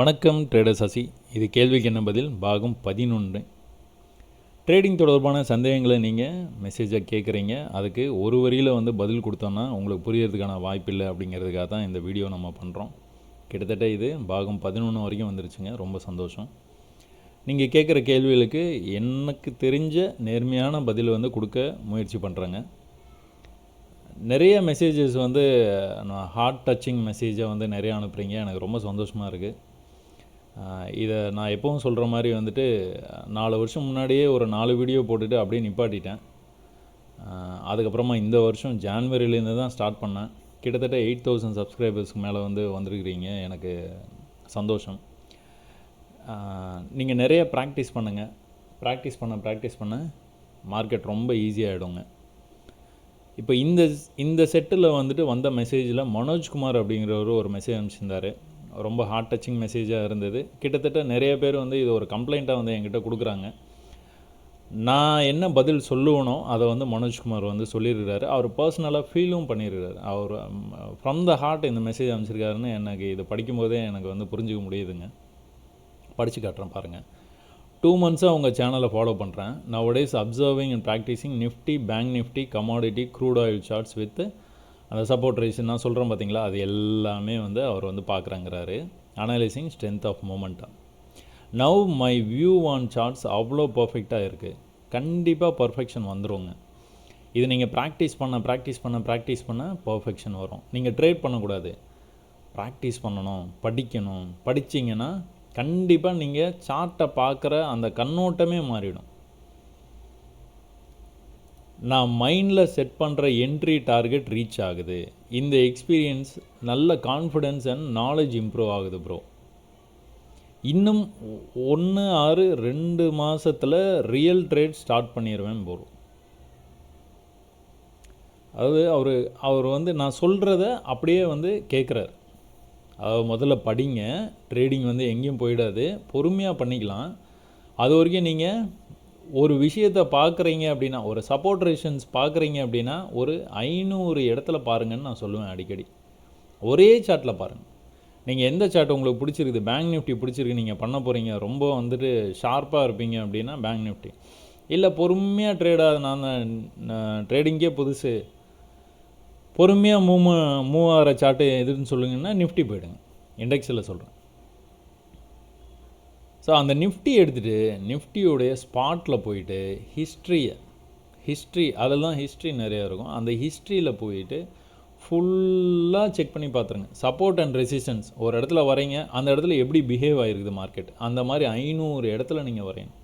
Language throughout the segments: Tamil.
வணக்கம் ட்ரேடர் சசி. இது கேள்விக்கு என்ன பதில் பாகம் 11. ட்ரேடிங் தொடர்பான சந்தேகங்களை நீங்கள் மெசேஜாக கேட்குறீங்க. அதுக்கு ஒரு வரியில் பதில் கொடுத்தோன்னா உங்களுக்கு புரியறதுக்கான வாய்ப்பில்லை அப்படிங்கிறதுக்காக தான் இந்த வீடியோ நம்ம பண்ணுறோம். கிட்டத்தட்ட இது பாகம் 11 வரைக்கும் வந்துருச்சுங்க. ரொம்ப சந்தோஷம். நீங்கள் கேட்குற கேள்விகளுக்கு எனக்கு தெரிஞ்ச நேர்மையான பதில் கொடுக்க முயற்சி பண்ணுறேங்க. நிறைய மெசேஜஸ் ஹார்ட் டச்சிங் மெசேஜை நிறைய அனுப்புகிறீங்க. எனக்கு ரொம்ப சந்தோஷமாக இருக்குது. இதை நான் எப்பவும் சொல்கிற மாதிரி 4 வருஷம் முன்னாடியே ஒரு 4 வீடியோ போட்டுட்டு அப்படியே நிப்பாட்டிட்டேன். அதுக்கப்புறமா இந்த வருஷம் ஜான்வரியிலேருந்து தான் ஸ்டார்ட் பண்ணேன். கிட்டத்தட்ட 8000 சப்ஸ்கிரைபர்ஸ்க்கு மேலே வந்துருக்கிறீங்க. எனக்கு சந்தோஷம். நீங்கள் நிறைய ப்ராக்டிஸ் பண்ணுங்கள். ப்ராக்டிஸ் பண்ண மார்க்கெட் ரொம்ப ஈஸியாகிடுங்க. இப்போ இந்த செட்டில் வந்த மெசேஜில் மனோஜ்குமார் அப்படிங்கிறவர் ஒரு மெசேஜ் அனுப்பிச்சிருந்தார். ரொம்ப ஹார்ட் டச்சிங் மெசேஜாக இருந்தது. கிட்டத்தட்ட நிறைய பேர் இது ஒரு கம்ப்ளைண்ட்டாக என்கிட்ட கொடுக்குறாங்க. நான் என்ன பதில் சொல்லுவனோ அதை மனோஜ்குமார் சொல்லியிருக்கிறாரு. அவர் பர்சனலாக ஃபீலும் பண்ணியிருக்காரு. அவர் ஃப்ரம் த ஹார்ட் இந்த மெசேஜ் அனுப்பிச்சிருக்காருன்னு எனக்கு இது படிக்கும்போதே எனக்கு புரிஞ்சிக்க முடியுதுங்க. படித்து காட்டுறேன் பாருங்கள். 2 monthஸாக உங்கள் சேனலை ஃபாலோ பண்ணுறேன். Nowadays observing and practising Nifty, bank Nifty, commodity, crude oil charts with அந்த சப்போர்ட் ரைஸ் நான் சொல்கிறேன் பார்த்தீங்களா, அது எல்லாமே அவர் பார்க்குறாங்கிறாரு. Analysing strength of momentum. Now my view on charts அவ்வளோ பர்ஃபெக்டாக இருக்குது. கண்டிப்பாக பர்ஃபெக்ஷன் வந்துடுங்க. இது நீங்கள் ப்ராக்டிஸ் பண்ண பர்ஃபெக்ஷன் வரும். நீங்கள் ட்ரேட் பண்ணக்கூடாது, ப்ராக்டிஸ் பண்ணணும், படிக்கணும். படிச்சிங்கன்னா கண்டிப்பாக நீங்கள் சார்ட்டை பார்க்குற அந்த கண்ணோட்டமே மாறிடும். நான் மைண்டில் செட் பண்ணுற என்ட்ரி டார்கெட் ரீச் ஆகுது. இந்த எக்ஸ்பீரியன்ஸ் நல்ல கான்ஃபிடென்ஸ் அண்ட் நாலேஜ் இம்ப்ரூவ் ஆகுது ப்ரோ. இன்னும் 1/6 2 மாதத்தில் ரியல் ட்ரேட் ஸ்டார்ட் பண்ணிடுவேன் ப்ரோ. அதாவது அவர் நான் சொல்கிறத அப்படியே கேட்குறாரு. அதாவது முதல்ல படிங்க. ட்ரேடிங் எங்கேயும் போயிடாது. பொறுமையாக பண்ணிக்கலாம். அது வரைக்கும் நீங்கள் ஒரு விஷயத்தை பார்க்குறீங்க அப்படின்னா, ஒரு சப்போர்ட் ரெசிஸ்டன்ஸ் பார்க்குறீங்க அப்படின்னா ஒரு 500 இடத்துல பாருங்கன்னு நான் சொல்லுவேன் அடிக்கடி. ஒரே சார்ட்டில் பாருங்கள். நீங்கள் எந்த சார்ட் உங்களுக்கு பிடிச்சிருக்குது, பேங்க் நிஃப்டி பிடிச்சிருக்கு, நீங்கள் பண்ண போகிறீங்க, ரொம்ப ஷார்ப்பாக இருப்பீங்க அப்படின்னா பேங்க் நிஃப்டி. இல்லை பொறுமையாக ட்ரேடாக நான் ட்ரேடிங்கே புதுசு, பொறுமையாக மூவ் ஆகிற சார்ட்டு எதுன்னு சொல்லுங்கன்னா நிஃப்டி போயிடுங்க. இண்டெக்ஸில் சொல்கிறேன். ஸோ அந்த நிஃப்டி எடுத்துகிட்டு நிஃப்டியோடைய ஸ்பாட்டில் போயிட்டு ஹிஸ்ட்ரி அதெல்லாம் ஹிஸ்ட்ரி நிறையா இருக்கும். அந்த ஹிஸ்ட்ரியில் போயிட்டு ஃபுல்லாக செக் பண்ணி பார்த்துருங்க. சப்போர்ட் அண்ட் ரெசிஸ்டன்ஸ் ஒரு இடத்துல வரைங்க, அந்த இடத்துல எப்படி பிஹேவ் ஆகிருக்குது மார்க்கெட், அந்த மாதிரி 500 இடத்துல நீங்கள் வரையணும்.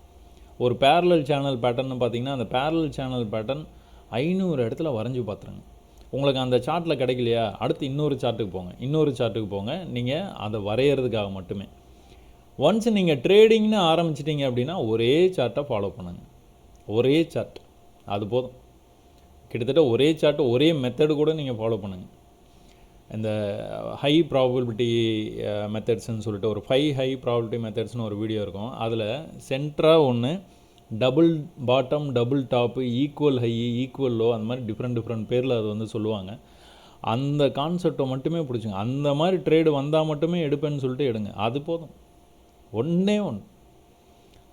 ஒரு பேரலல் சேனல் பேட்டர்னு பார்த்தீங்கன்னா அந்த பேரலல் சேனல் பேட்டர்ன் 500 இடத்துல வரைஞ்சி பார்த்துருங்க. உங்களுக்கு அந்த சார்ட்டில் கிடைக்கலையா, அடுத்து இன்னொரு சார்ட்டுக்கு போங்க. நீங்கள் அதை வரைகிறதுக்காக மட்டுமே. ஒன்ஸ் நீங்கள் ட்ரேடிங்னு ஆரம்பிச்சிட்டிங்க அப்படின்னா ஒரே சார்ட்டை ஃபாலோ பண்ணுங்கள். ஒரே சார்ட் அது போதும். கிட்டத்தட்ட ஒரே சார்ட்டு, ஒரே மெத்தடு கூட நீங்கள் ஃபாலோ பண்ணுங்கள். இந்த ஹை ப்ராபபிலிட்டி மெத்தட்ஸ்ன்னு சொல்லிட்டு ஒரு 5 ஹை ப்ராபபிலிட்டி மெத்தட்ஸ்னு ஒரு வீடியோ இருக்கும். அதில் சென்டராக ஒன்று double bottom, double top, equal high, equal low, அந்த மாதிரி டிஃப்ரெண்ட் பேரில் அது சொல்லுவாங்க. அந்த கான்செப்டை மட்டுமே பிடிச்சிங்க. அந்த மாதிரி ட்ரேடு வந்தால் மட்டுமே எடுப்பேன்னு சொல்லிட்டு எடுங்க. அது போதும். ஒன்றே.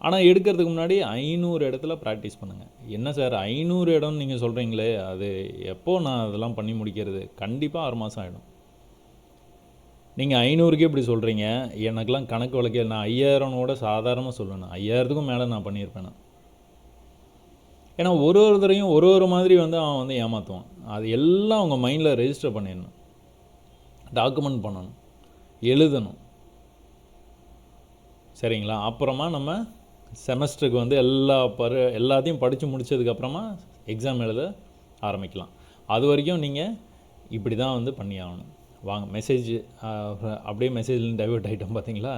ஆனால் எடுக்கிறதுக்கு முன்னாடி 500 இடத்துல ப்ராக்டிஸ் பண்ணுங்கள். என்ன சார் 500 இடம்னு நீங்கள் சொல்கிறீங்களே, அது எப்போது நான் அதெல்லாம் பண்ணி முடிக்கிறது? கண்டிப்பாக 6 மாதம் ஆகிடும். நீங்கள் 500க்கே இப்படி சொல்கிறீங்க. எனக்கெல்லாம் கணக்கு வழக்கே நான் 5000 சாதாரணமாக சொல்லணும். 5000க்கும் மேலே நான் பண்ணியிருப்பேன். ஏன்னா ஒரு தரையும் ஒரு மாதிரி அவன் ஏமாற்றுவான். அது எல்லாம் அவங்க மைண்டில் ரெஜிஸ்டர் பண்ணிடணும், டாக்குமெண்ட் பண்ணணும், எழுதணும். சரிங்களா? அப்புறமா நம்ம செமஸ்டருக்கு எல்லாத்தையும் படித்து முடித்ததுக்கப்புறமா எக்ஸாம் எழுத ஆரம்பிக்கலாம். அது வரைக்கும் நீங்கள் இப்படி தான் பண்ணி ஆகணும். வாங்க மெசேஜ் அப்படியே மெசேஜ்லேருந்து டைவர்ட் ஆகிட்டோம் பார்த்தீங்களா.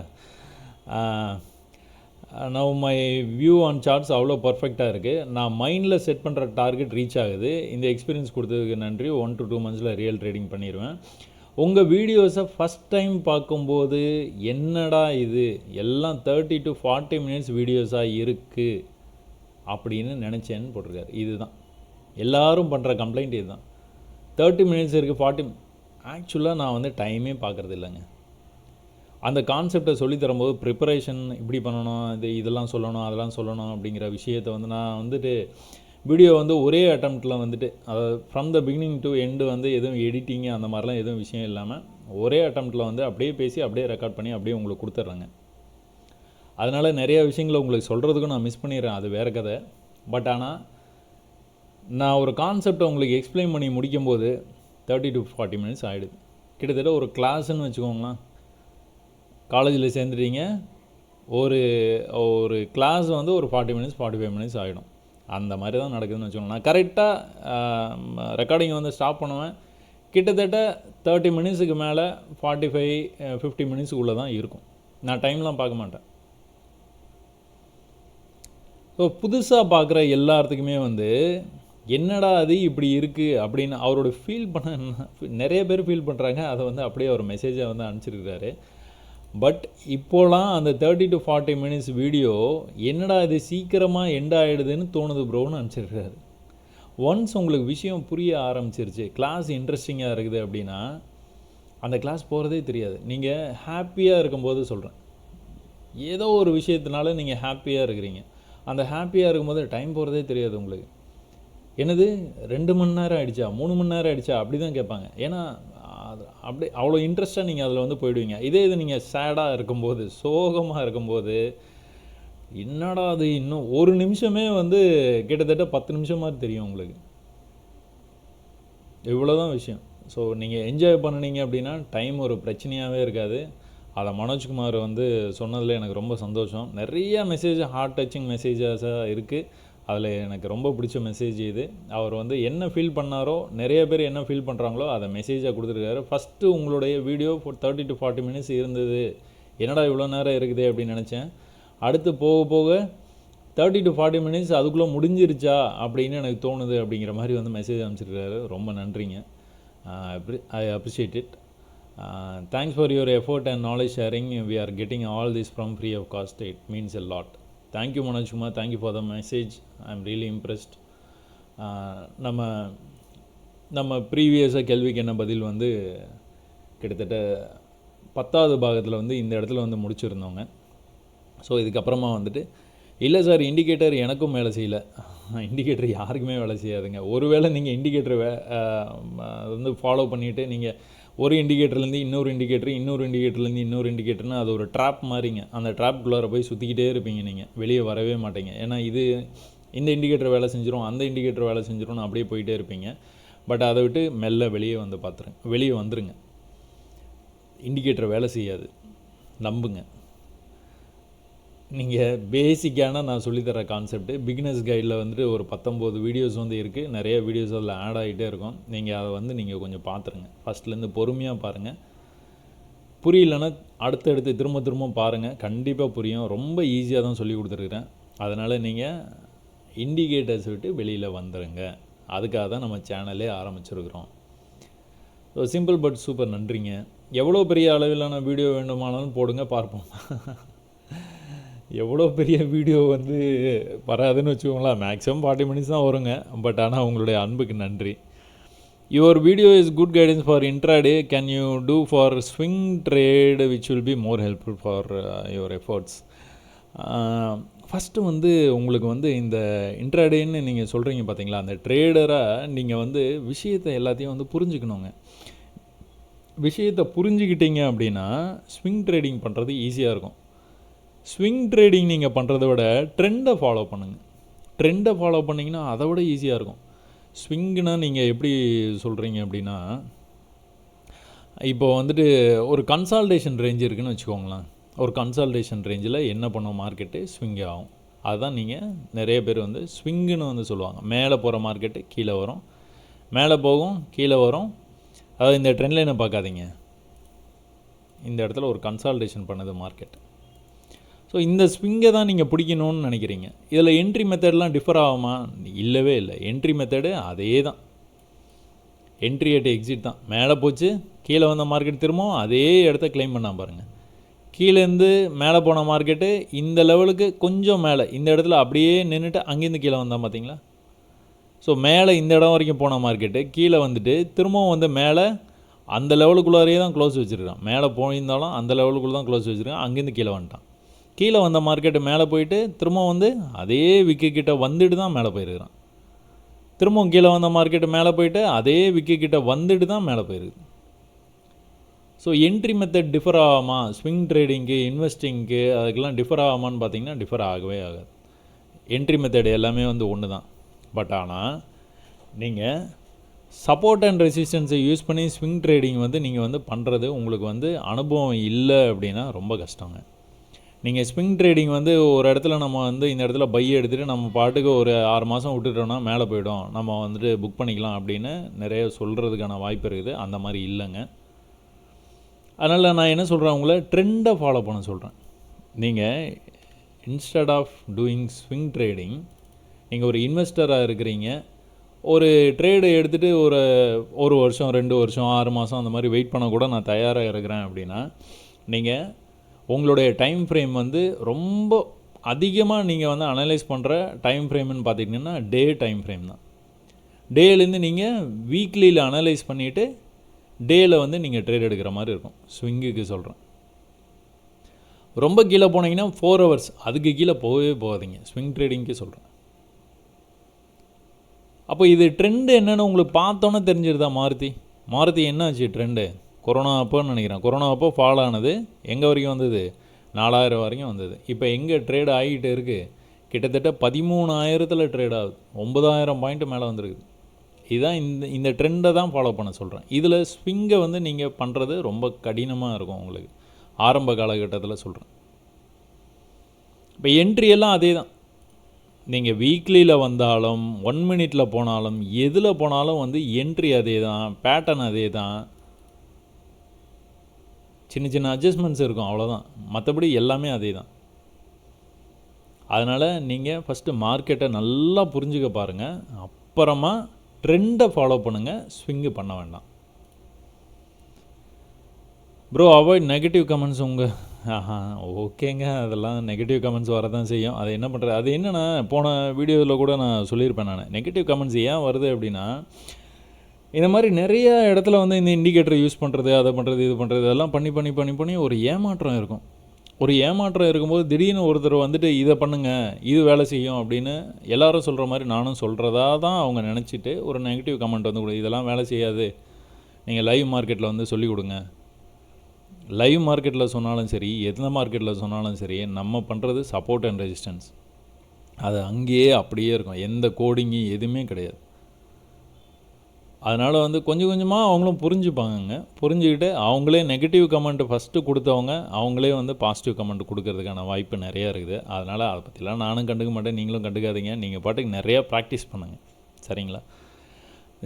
Now my view on charts அவ்வளோ பர்ஃபெக்டாக இருக்குது. நான் மைண்டில் செட் பண்ணுற டார்கெட் ரீச் ஆகுது. இந்த எக்ஸ்பீரியன்ஸ் கொடுத்ததுக்கு நன்றி. 1 to 2 monthஸில் ரியல் ட்ரேடிங் பண்ணிடுவேன். உங்கள் வீடியோஸை ஃபஸ்ட் டைம் பார்க்கும்போது என்னடா இது எல்லாம் 30 to 40 minutes வீடியோஸாக இருக்குது அப்படின்னு நினச்சேன்னு போட்டிருக்காரு. இதுதான் எல்லோரும் பண்ணுற கம்ப்ளைண்ட். இதுதான் 30 minutes இருக்குது, 40. ஆக்சுவலாக நான் டைமே பார்க்குறது இல்லைங்க. அந்த கான்செப்டை சொல்லி தரும்போது ப்ரிப்பரேஷன் இப்படி பண்ணணும், இதெல்லாம் சொல்லணும், அதெல்லாம் சொல்லணும் அப்படிங்கிற விஷயத்தை வந்து நான் வந்துட்டு வீடியோ வந்து ஒரே அட்டம்ப்டில் வந்துட்டு அதாவது from the beginning to end வந்து எதுவும் எடிட்டிங்கு அந்த மாதிரிலாம் எதுவும் விஷயம் இல்லாமல் ஒரே அட்டம்ப்டில் வந்து அப்படியே பேசி அப்படியே ரெக்கார்ட் பண்ணி அப்படியே உங்களுக்கு கொடுத்துட்றேங்க. அதனால் நிறையா விஷயங்களை உங்களுக்கு சொல்கிறதுக்கும் நான் மிஸ் பண்ணிடுறேன், அது வேறு கதை. பட் ஆனால் நான் ஒரு கான்செப்டை உங்களுக்கு எக்ஸ்பிளைன் பண்ணி முடிக்கும்போது 30 to 40 மினிட்ஸ் ஆகிடுது. கிட்டத்தட்ட ஒரு கிளாஸ்ன்னு வச்சுக்கோங்களேன். காலேஜில் சேர்ந்துட்டீங்க, ஒரு ஒரு கிளாஸ் வந்து ஒரு 40 மினிட்ஸ் 45 மினிட்ஸ் ஆகிடும். அந்த மாதிரி தான் நடக்குதுன்னு வச்சுக்கோங்க. நான் கரெக்டாக ரெக்கார்டிங் வந்து ஸ்டாப் பண்ணுவேன். கிட்டத்தட்ட 30 மினிட்ஸுக்கு மேலே 45-50 மினிட்ஸுக்குள்ளே தான் இருக்கும். நான் டைம்லாம் பார்க்க மாட்டேன். ஸோ புதுசாக பார்க்குற எல்லாத்துக்குமே வந்து என்னடா அது இப்படி இருக்குது அப்படின்னு அவரோட ஃபீல் பண்ண நிறைய பேர் ஃபீல் பண்ணுறாங்க. அதை வந்து அப்படியே அவர் மெசேஜாக வந்து அனுப்பிச்சிருக்கிறாரு. பட் இப்போலாம் அந்த 30 to 40 மினிட்ஸ் வீடியோ என்னடா இது சீக்கிரமாக எண்ட் ஆகிடுதுன்னு தோணுது ப்ரோன்னு அனுப்பிச்சிருக்காரு. ஒன்ஸ் உங்களுக்கு விஷயம் புரிய ஆரம்பிச்சிருச்சு, கிளாஸ் இன்ட்ரெஸ்டிங்காக இருக்குது அப்படின்னா அந்த கிளாஸ் போகிறதே தெரியாது. நீங்கள் ஹாப்பியாக இருக்கும்போது சொல்கிறேன், ஏதோ ஒரு விஷயத்தினால நீங்கள் ஹாப்பியாக இருக்கிறீங்க, அந்த ஹாப்பியாக இருக்கும்போது டைம் போகிறதே தெரியாது உங்களுக்கு. என்னது 2 மணி நேரம் ஆகிடுச்சா, 3 மணி நேரம் ஆகிடுச்சா அப்படி தான் கேட்பாங்க. ஏன்னா அது அப்படி அவ்வளோ இன்ட்ரெஸ்ட்டாக நீங்கள் அதில் வந்து போயிடுவீங்க. இதே இது நீங்கள் சேடாக இருக்கும்போது, சோகமாக இருக்கும்போது, என்னடா அது இன்னும் ஒரு நிமிஷமே வந்து கிட்டத்தட்ட 10 நிமிஷம் மாதிரி தெரியும் உங்களுக்கு. இவ்வளோதான் விஷயம். ஸோ நீங்கள் என்ஜாய் பண்ணினீங்க அப்படின்னா டைம் ஒரு பிரச்சனையாகவே இருக்காது. அதை மனோஜ்குமார் வந்து சொன்னதில் எனக்கு ரொம்ப சந்தோஷம். நிறைய மெசேஜ் ஹார்ட் டச்சிங் மெசேஜஸாக இருக்குது. அதில் எனக்கு ரொம்ப பிடிச்ச மெசேஜ் இது. அவர் வந்து என்ன ஃபீல் பண்ணாரோ, நிறைய பேர் என்ன ஃபீல் பண்ணுறாங்களோ அதை மெசேஜாக கொடுத்துருக்காரு. ஃபஸ்ட்டு உங்களுடைய வீடியோ 30 to 40 மினிட்ஸ் இருந்தது, என்னடா இவ்வளோ நேரம் இருக்குது அப்படின்னு நினச்சேன். அடுத்து போக போக 30 to 40 மினிட்ஸ் அதுக்குள்ளே முடிஞ்சிருச்சா அப்படின்னு எனக்கு தோணுது அப்படிங்கிற மாதிரி வந்து மெசேஜ் அனுப்பிச்சிருக்காரு. ரொம்ப நன்றிங்க. I appreciate it. Thanks for your effort and knowledge sharing. We are getting all this from free of cost. It means a lot. Thank you Manojkumar, thank you for the message. I am really impressed. நம்ம ப்ரீவியஸாக கேள்விக்கு என்ன பதில் வந்து கிட்டத்தட்ட 10வது பாகத்தில் வந்து இந்த இடத்துல வந்து முடிச்சிருந்தோங்க. ஸோ இதுக்கப்புறமா வந்துட்டு இல்லை சார் இண்டிகேட்டர் எனக்கும் வேலை செய்யலை. இண்டிகேட்டர் யாருக்குமே வேலை செய்யாதுங்க. ஒருவேளை நீங்கள் இண்டிகேட்டர் வந்து ஃபாலோ பண்ணிவிட்டு நீங்கள் ஒரு இண்டிகேட்டர்லேருந்து இன்னொரு இண்டிகேட்டர்லேருந்து இன்னொரு இண்டிகேட்டர்னு அது ஒரு ட்ராப் மாதிரிங்க. அந்த ட்ராப்குள்ளார போய் சுற்றிக்கிட்டே இருப்பீங்க, நீங்கள் வெளியே வரவே மாட்டீங்க. ஏன்னா இந்த இண்டிகேட்டர் வேலை செஞ்சிடும், அந்த இண்டிகேட்டர் வேலை செஞ்சிடும்னு அப்படியே போயிட்டே இருப்பீங்க. பட் அதை விட்டு மெல்ல வெளியே வந்துருங்க. இண்டிகேட்டர் வேலை செய்யாது, நம்புங்க. நீங்கள் பேசிக்கான நான் சொல்லித்தர கான்செப்ட்டு பிகினர்ஸ் கைடில் வந்துட்டு ஒரு 19 வீடியோஸ் வந்து இருக்குது. நிறைய வீடியோஸ் அதில் ஆட் ஆகிட்டே இருக்கும். நீங்கள் அதை வந்து நீங்கள் கொஞ்சம் பார்த்துருங்க. ஃபஸ்ட்லேருந்து பொறுமையாக பாருங்கள். புரியலன்னா அடுத்தடுத்து திரும்ப பாருங்கள், கண்டிப்பாக புரியும். ரொம்ப ஈஸியாக தான் சொல்லி கொடுத்துருக்குறேன். அதனால் நீங்கள் இண்டிகேட்டர்ஸ் விட்டு வெளியில் வந்துடுங்க. அதுக்காக தான் நம்ம சேனலே ஆரம்பிச்சிருக்கிறோம். So simple but super. நன்றிங்க. எவ்வளோ பெரிய அளவிலான வீடியோ வேண்டுமானாலும் போடுங்க, பார்ப்போம். எவ்வளோ பெரிய வீடியோ வந்து வராதுன்னு வச்சுக்கோங்களேன். மேக்ஸிமம் 40 மினிட்ஸ் தான் வருங்க. பட் ஆனால் உங்களுடைய அன்புக்கு நன்றி. Your video is good guidance for intraday. Can you do for swing trade which will be more helpful for your efforts. First வந்து உங்களுக்கு வந்து இந்த இன்ட்ராடேன்னு நீங்கள் சொல்கிறீங்க பார்த்தீங்களா, அந்த ட்ரேடராக நீங்கள் வந்து விஷயத்தை எல்லாத்தையும் வந்து புரிஞ்சுக்கணுங்க. விஷயத்தை புரிஞ்சுக்கிட்டீங்க அப்படின்னா ஸ்விங் ட்ரேடிங் பண்ணுறது ஈஸியாக இருக்கும். ஸ்விங் ட்ரேடிங் நீங்கள் பண்ணுறத விட ட்ரெண்டை ஃபாலோ பண்ணுங்கள். ட்ரெண்டை ஃபாலோ பண்ணிங்கன்னா அதை விட ஈஸியாக இருக்கும். ஸ்விங்குனா நீங்கள் எப்படி சொல்கிறீங்க அப்படின்னா, இப்போ வந்துட்டு ஒரு கன்சால்டேஷன் ரேஞ்ச் இருக்குதுன்னு வச்சுக்கோங்களேன். ஒரு கன்சால்டேஷன் ரேஞ்சில் என்ன பண்ணும் மார்க்கெட்டு ஸ்விங் ஆகும். அதுதான் நீங்கள் நிறைய பேர் வந்து ஸ்விங்குன்னு வந்து சொல்லுவாங்க. மேலே போகிற மார்க்கெட்டு கீழே வரும், மேலே போகும் கீழே வரும். அதாவது இந்த ட்ரெண்ட் லைனை பார்க்காதீங்க, இந்த இடத்துல ஒரு கன்சால்டேஷன் பண்ணுது மார்க்கெட். ஸோ இந்த ஸ்விங்கை தான் நீங்கள் பிடிக்கணும்னு நினைக்கிறீங்க. இதில் என்ட்ரி மெத்தட்லாம் டிஃபர் ஆகுமா? இல்லவே இல்லை. என்ட்ரி மெத்தடு அதே தான். என்ட்ரி அட் எக்ஸிட் தான். மேலே போச்சு, கீழே வந்த மார்க்கெட் திரும்பவும் அதே இடத்த கிளைம் பண்ண பாருங்கள். கீழேருந்து மேலே போன மார்க்கெட்டு இந்த லெவலுக்கு கொஞ்சம் மேலே இந்த இடத்துல அப்படியே நின்றுட்டு அங்கேருந்து கீழே வந்தால் பார்த்தீங்களா. ஸோ மேலே இந்த இடம் வரைக்கும் போன மார்க்கெட்டு கீழே வந்துட்டு திரும்பவும் வந்து மேலே அந்த லெவலுக்குள்ளாரையே தான் க்ளோஸ் வச்சுருக்கான். மேலே போயிருந்தாலும் அந்த லெவலுக்குள்ளே தான் க்ளோஸ் வச்சுருக்கான். அங்கேருந்து கீழே வந்துட்டான். கீழே வந்த மார்க்கெட்டு மேலே போயிட்டு திரும்ப வந்து அதே விக்கிட்ட வந்துட்டு தான் மேலே போயிருக்கிறான். திரும்பவும் கீழே வந்த மார்க்கெட்டு மேலே போயிட்டு அதே விக்கிட்ட வந்துட்டு தான் மேலே போயிருக்கு. ஸோ என்ட்ரி மெத்தட் டிஃபர் ஆகாமா, ஸ்விங் ட்ரேடிங்க்கு, இன்வெஸ்டிங்க்கு அதுக்கெல்லாம் டிஃபர் ஆகாமான்னு பார்த்தீங்கன்னா டிஃபர் ஆகவே ஆகாது. என்ட்ரி மெத்தட் எல்லாமே வந்து ஒன்று தான். பட் ஆனால் நீங்கள் சப்போர்ட் அண்ட் ரெசிஸ்டன்ஸை யூஸ் பண்ணி ஸ்விங் ட்ரேடிங் வந்து நீங்கள் வந்து பண்ணுறது உங்களுக்கு வந்து அனுபவம் இல்லை அப்படின்னா ரொம்ப கஷ்டங்க. நீங்கள் ஸ்விங் ட்ரேடிங் வந்து ஒரு இடத்துல நம்ம வந்து இந்த இடத்துல பை எடுத்துகிட்டு நம்ம பாட்டுக்கு ஒரு 6 மாதம் விட்டுட்டோன்னா மேலே போய்டும், நம்ம வந்துட்டு புக் பண்ணிக்கலாம் அப்படின்னு நிறைய சொல்கிறதுக்கான வாய்ப்பு இருக்குது. அந்த மாதிரி இல்லைங்க. அதனால் நான் என்ன சொல்கிறேன், உங்களை ட்ரெண்டை ஃபாலோ பண்ண சொல்கிறேன். நீங்கள் instead of doing swing trading, நீங்கள் ஒரு இன்வெஸ்டராக இருக்கிறீங்க, ஒரு ட்ரேடு எடுத்துகிட்டு ஒரு வருஷம் 2 வருஷம் 6 மாதம் அந்த மாதிரி வெயிட் பண்ண கூட நான் தயாராக இருக்கிறேன் அப்படின்னா, நீங்கள் உங்களுடைய டைம் ஃப்ரேம் வந்து ரொம்ப அதிகமாக நீங்கள் வந்து அனலைஸ் பண்ணுற டைம் ஃப்ரேம்னு பார்த்திங்கன்னா டே டைம் ஃப்ரேம் தான். டேலேருந்து நீங்கள் வீக்லியில் அனலைஸ் பண்ணிவிட்டு டேயில் வந்து நீங்கள் ட்ரேட் எடுக்கிற மாதிரி இருக்கும். ஸ்விங்குக்கு சொல்கிறேன். ரொம்ப கீழே போனீங்கன்னா 4 ஹவர்ஸ், அதுக்கு கீழே போகவே போகாதீங்க. ஸ்விங் ட்ரேடிங்க்கு சொல்கிறேன். அப்போ இது ட்ரெண்டு என்னென்னு உங்களுக்கு பார்த்தோன்னே தெரிஞ்சிருதா? மாருதி என்ன ஆச்சு ட்ரெண்டு? கொரோனா அப்போன்னு நினைக்கிறேன். கொரோனா அப்போ ஃபால் ஆனது எங்கே வரைக்கும் வந்தது? 4000 வரைக்கும் வந்தது. இப்போ எங்கே ட்ரேட் ஆகிட்டு இருக்குது? கிட்டத்தட்ட 13,000 ட்ரேட் ஆகுது. 9,000 பாயிண்ட் மேலே வந்துருக்குது. இதுதான் இந்த ட்ரெண்டை தான் ஃபாலோ பண்ண சொல்கிறேன். இதில் ஸ்விங்கை வந்து நீங்கள் பண்ணுறது ரொம்ப கடினமாக இருக்கும் உங்களுக்கு, ஆரம்ப காலகட்டத்தில் சொல்கிறேன். இப்போ என்ட்ரியெல்லாம் அதே தான். நீங்கள் வீக்லியில் வந்தாலும் 1 மினிட்டில் போனாலும் எதில் போனாலும் வந்து என்ட்ரி அதே தான், பேட்டர்ன் அதே தான், சின்ன சின்ன அட்ஜஸ்ட்மெண்ட்ஸ் இருக்கும், அவ்வளோதான். மற்றபடி எல்லாமே அதே தான். அதனால் நீங்கள் ஃபஸ்ட்டு மார்க்கெட்டை நல்லா புரிஞ்சுக்க பாருங்கள், அப்புறமா ட்ரெண்டை ஃபாலோ பண்ணுங்கள், ஸ்விங்கு பண்ண வேண்டாம். Bro avoid negative comments. ஓகேங்க, அதெல்லாம் நெகட்டிவ் கமெண்ட்ஸ் வரதான் செய்யும். அதை என்ன பண்ணுறது? அது என்னென்னா, போன வீடியோவில் கூட நான் சொல்லியிருப்பேன், நான் நெகட்டிவ் கமெண்ட்ஸ் ஏன் வருது அப்படின்னா, இந்த மாதிரி நிறைய இடத்துல வந்து இந்த இண்டிகேட்டரை யூஸ் பண்ணுறது, அதை பண்ணுறது, இது பண்ணுறது, இதெல்லாம் பண்ணி ஒரு ஏமாற்றம் இருக்கும். ஒரு ஏமாற்றம் இருக்கும்போது திடீர்னு ஒருத்தர் வந்துட்டு இதை பண்ணுங்கள், இது வேலை செய்யும் அப்படின்னு எல்லாரும் சொல்கிற மாதிரி நானும் சொல்கிறதா தான் அவங்க நினச்சிட்டு ஒரு நெகட்டிவ் கமெண்ட் வந்து கொடு, இதெல்லாம் வேலை செய்யாது, நீங்கள் லைவ் மார்க்கெட்டில் வந்து சொல்லிக் கொடுங்க. லைவ் மார்க்கெட்டில் சொன்னாலும் சரி, எந்த மார்க்கெட்டில் சொன்னாலும் சரி, நம்ம பண்ணுறது சப்போர்ட் அண்ட் ரெசிஸ்டன்ஸ். அது அங்கேயே அப்படியே இருக்கும், எந்த கோடிங்கு எதுவுமே கிடையாது. அதனால் வந்து கொஞ்சம் கொஞ்சமாக அவங்களும் புரிஞ்சுப்பாங்கங்க. புரிஞ்சுக்கிட்டு அவங்களே நெகட்டிவ் கமெண்ட் ஃபஸ்ட்டு கொடுத்தவங்க அவங்களே வந்து பாசிட்டிவ் கமெண்ட் கொடுக்கறதுக்கான வாய்ப்பு நிறையா இருக்குது. அதனால் அதை பற்றிலாம் நானும் கண்டுக்க மாட்டேன், நீங்களும் கண்டுக்காதீங்க. நீங்கள் பாட்டுக்கு நிறையா ப்ராக்டிஸ் பண்ணுங்கள், சரிங்களா?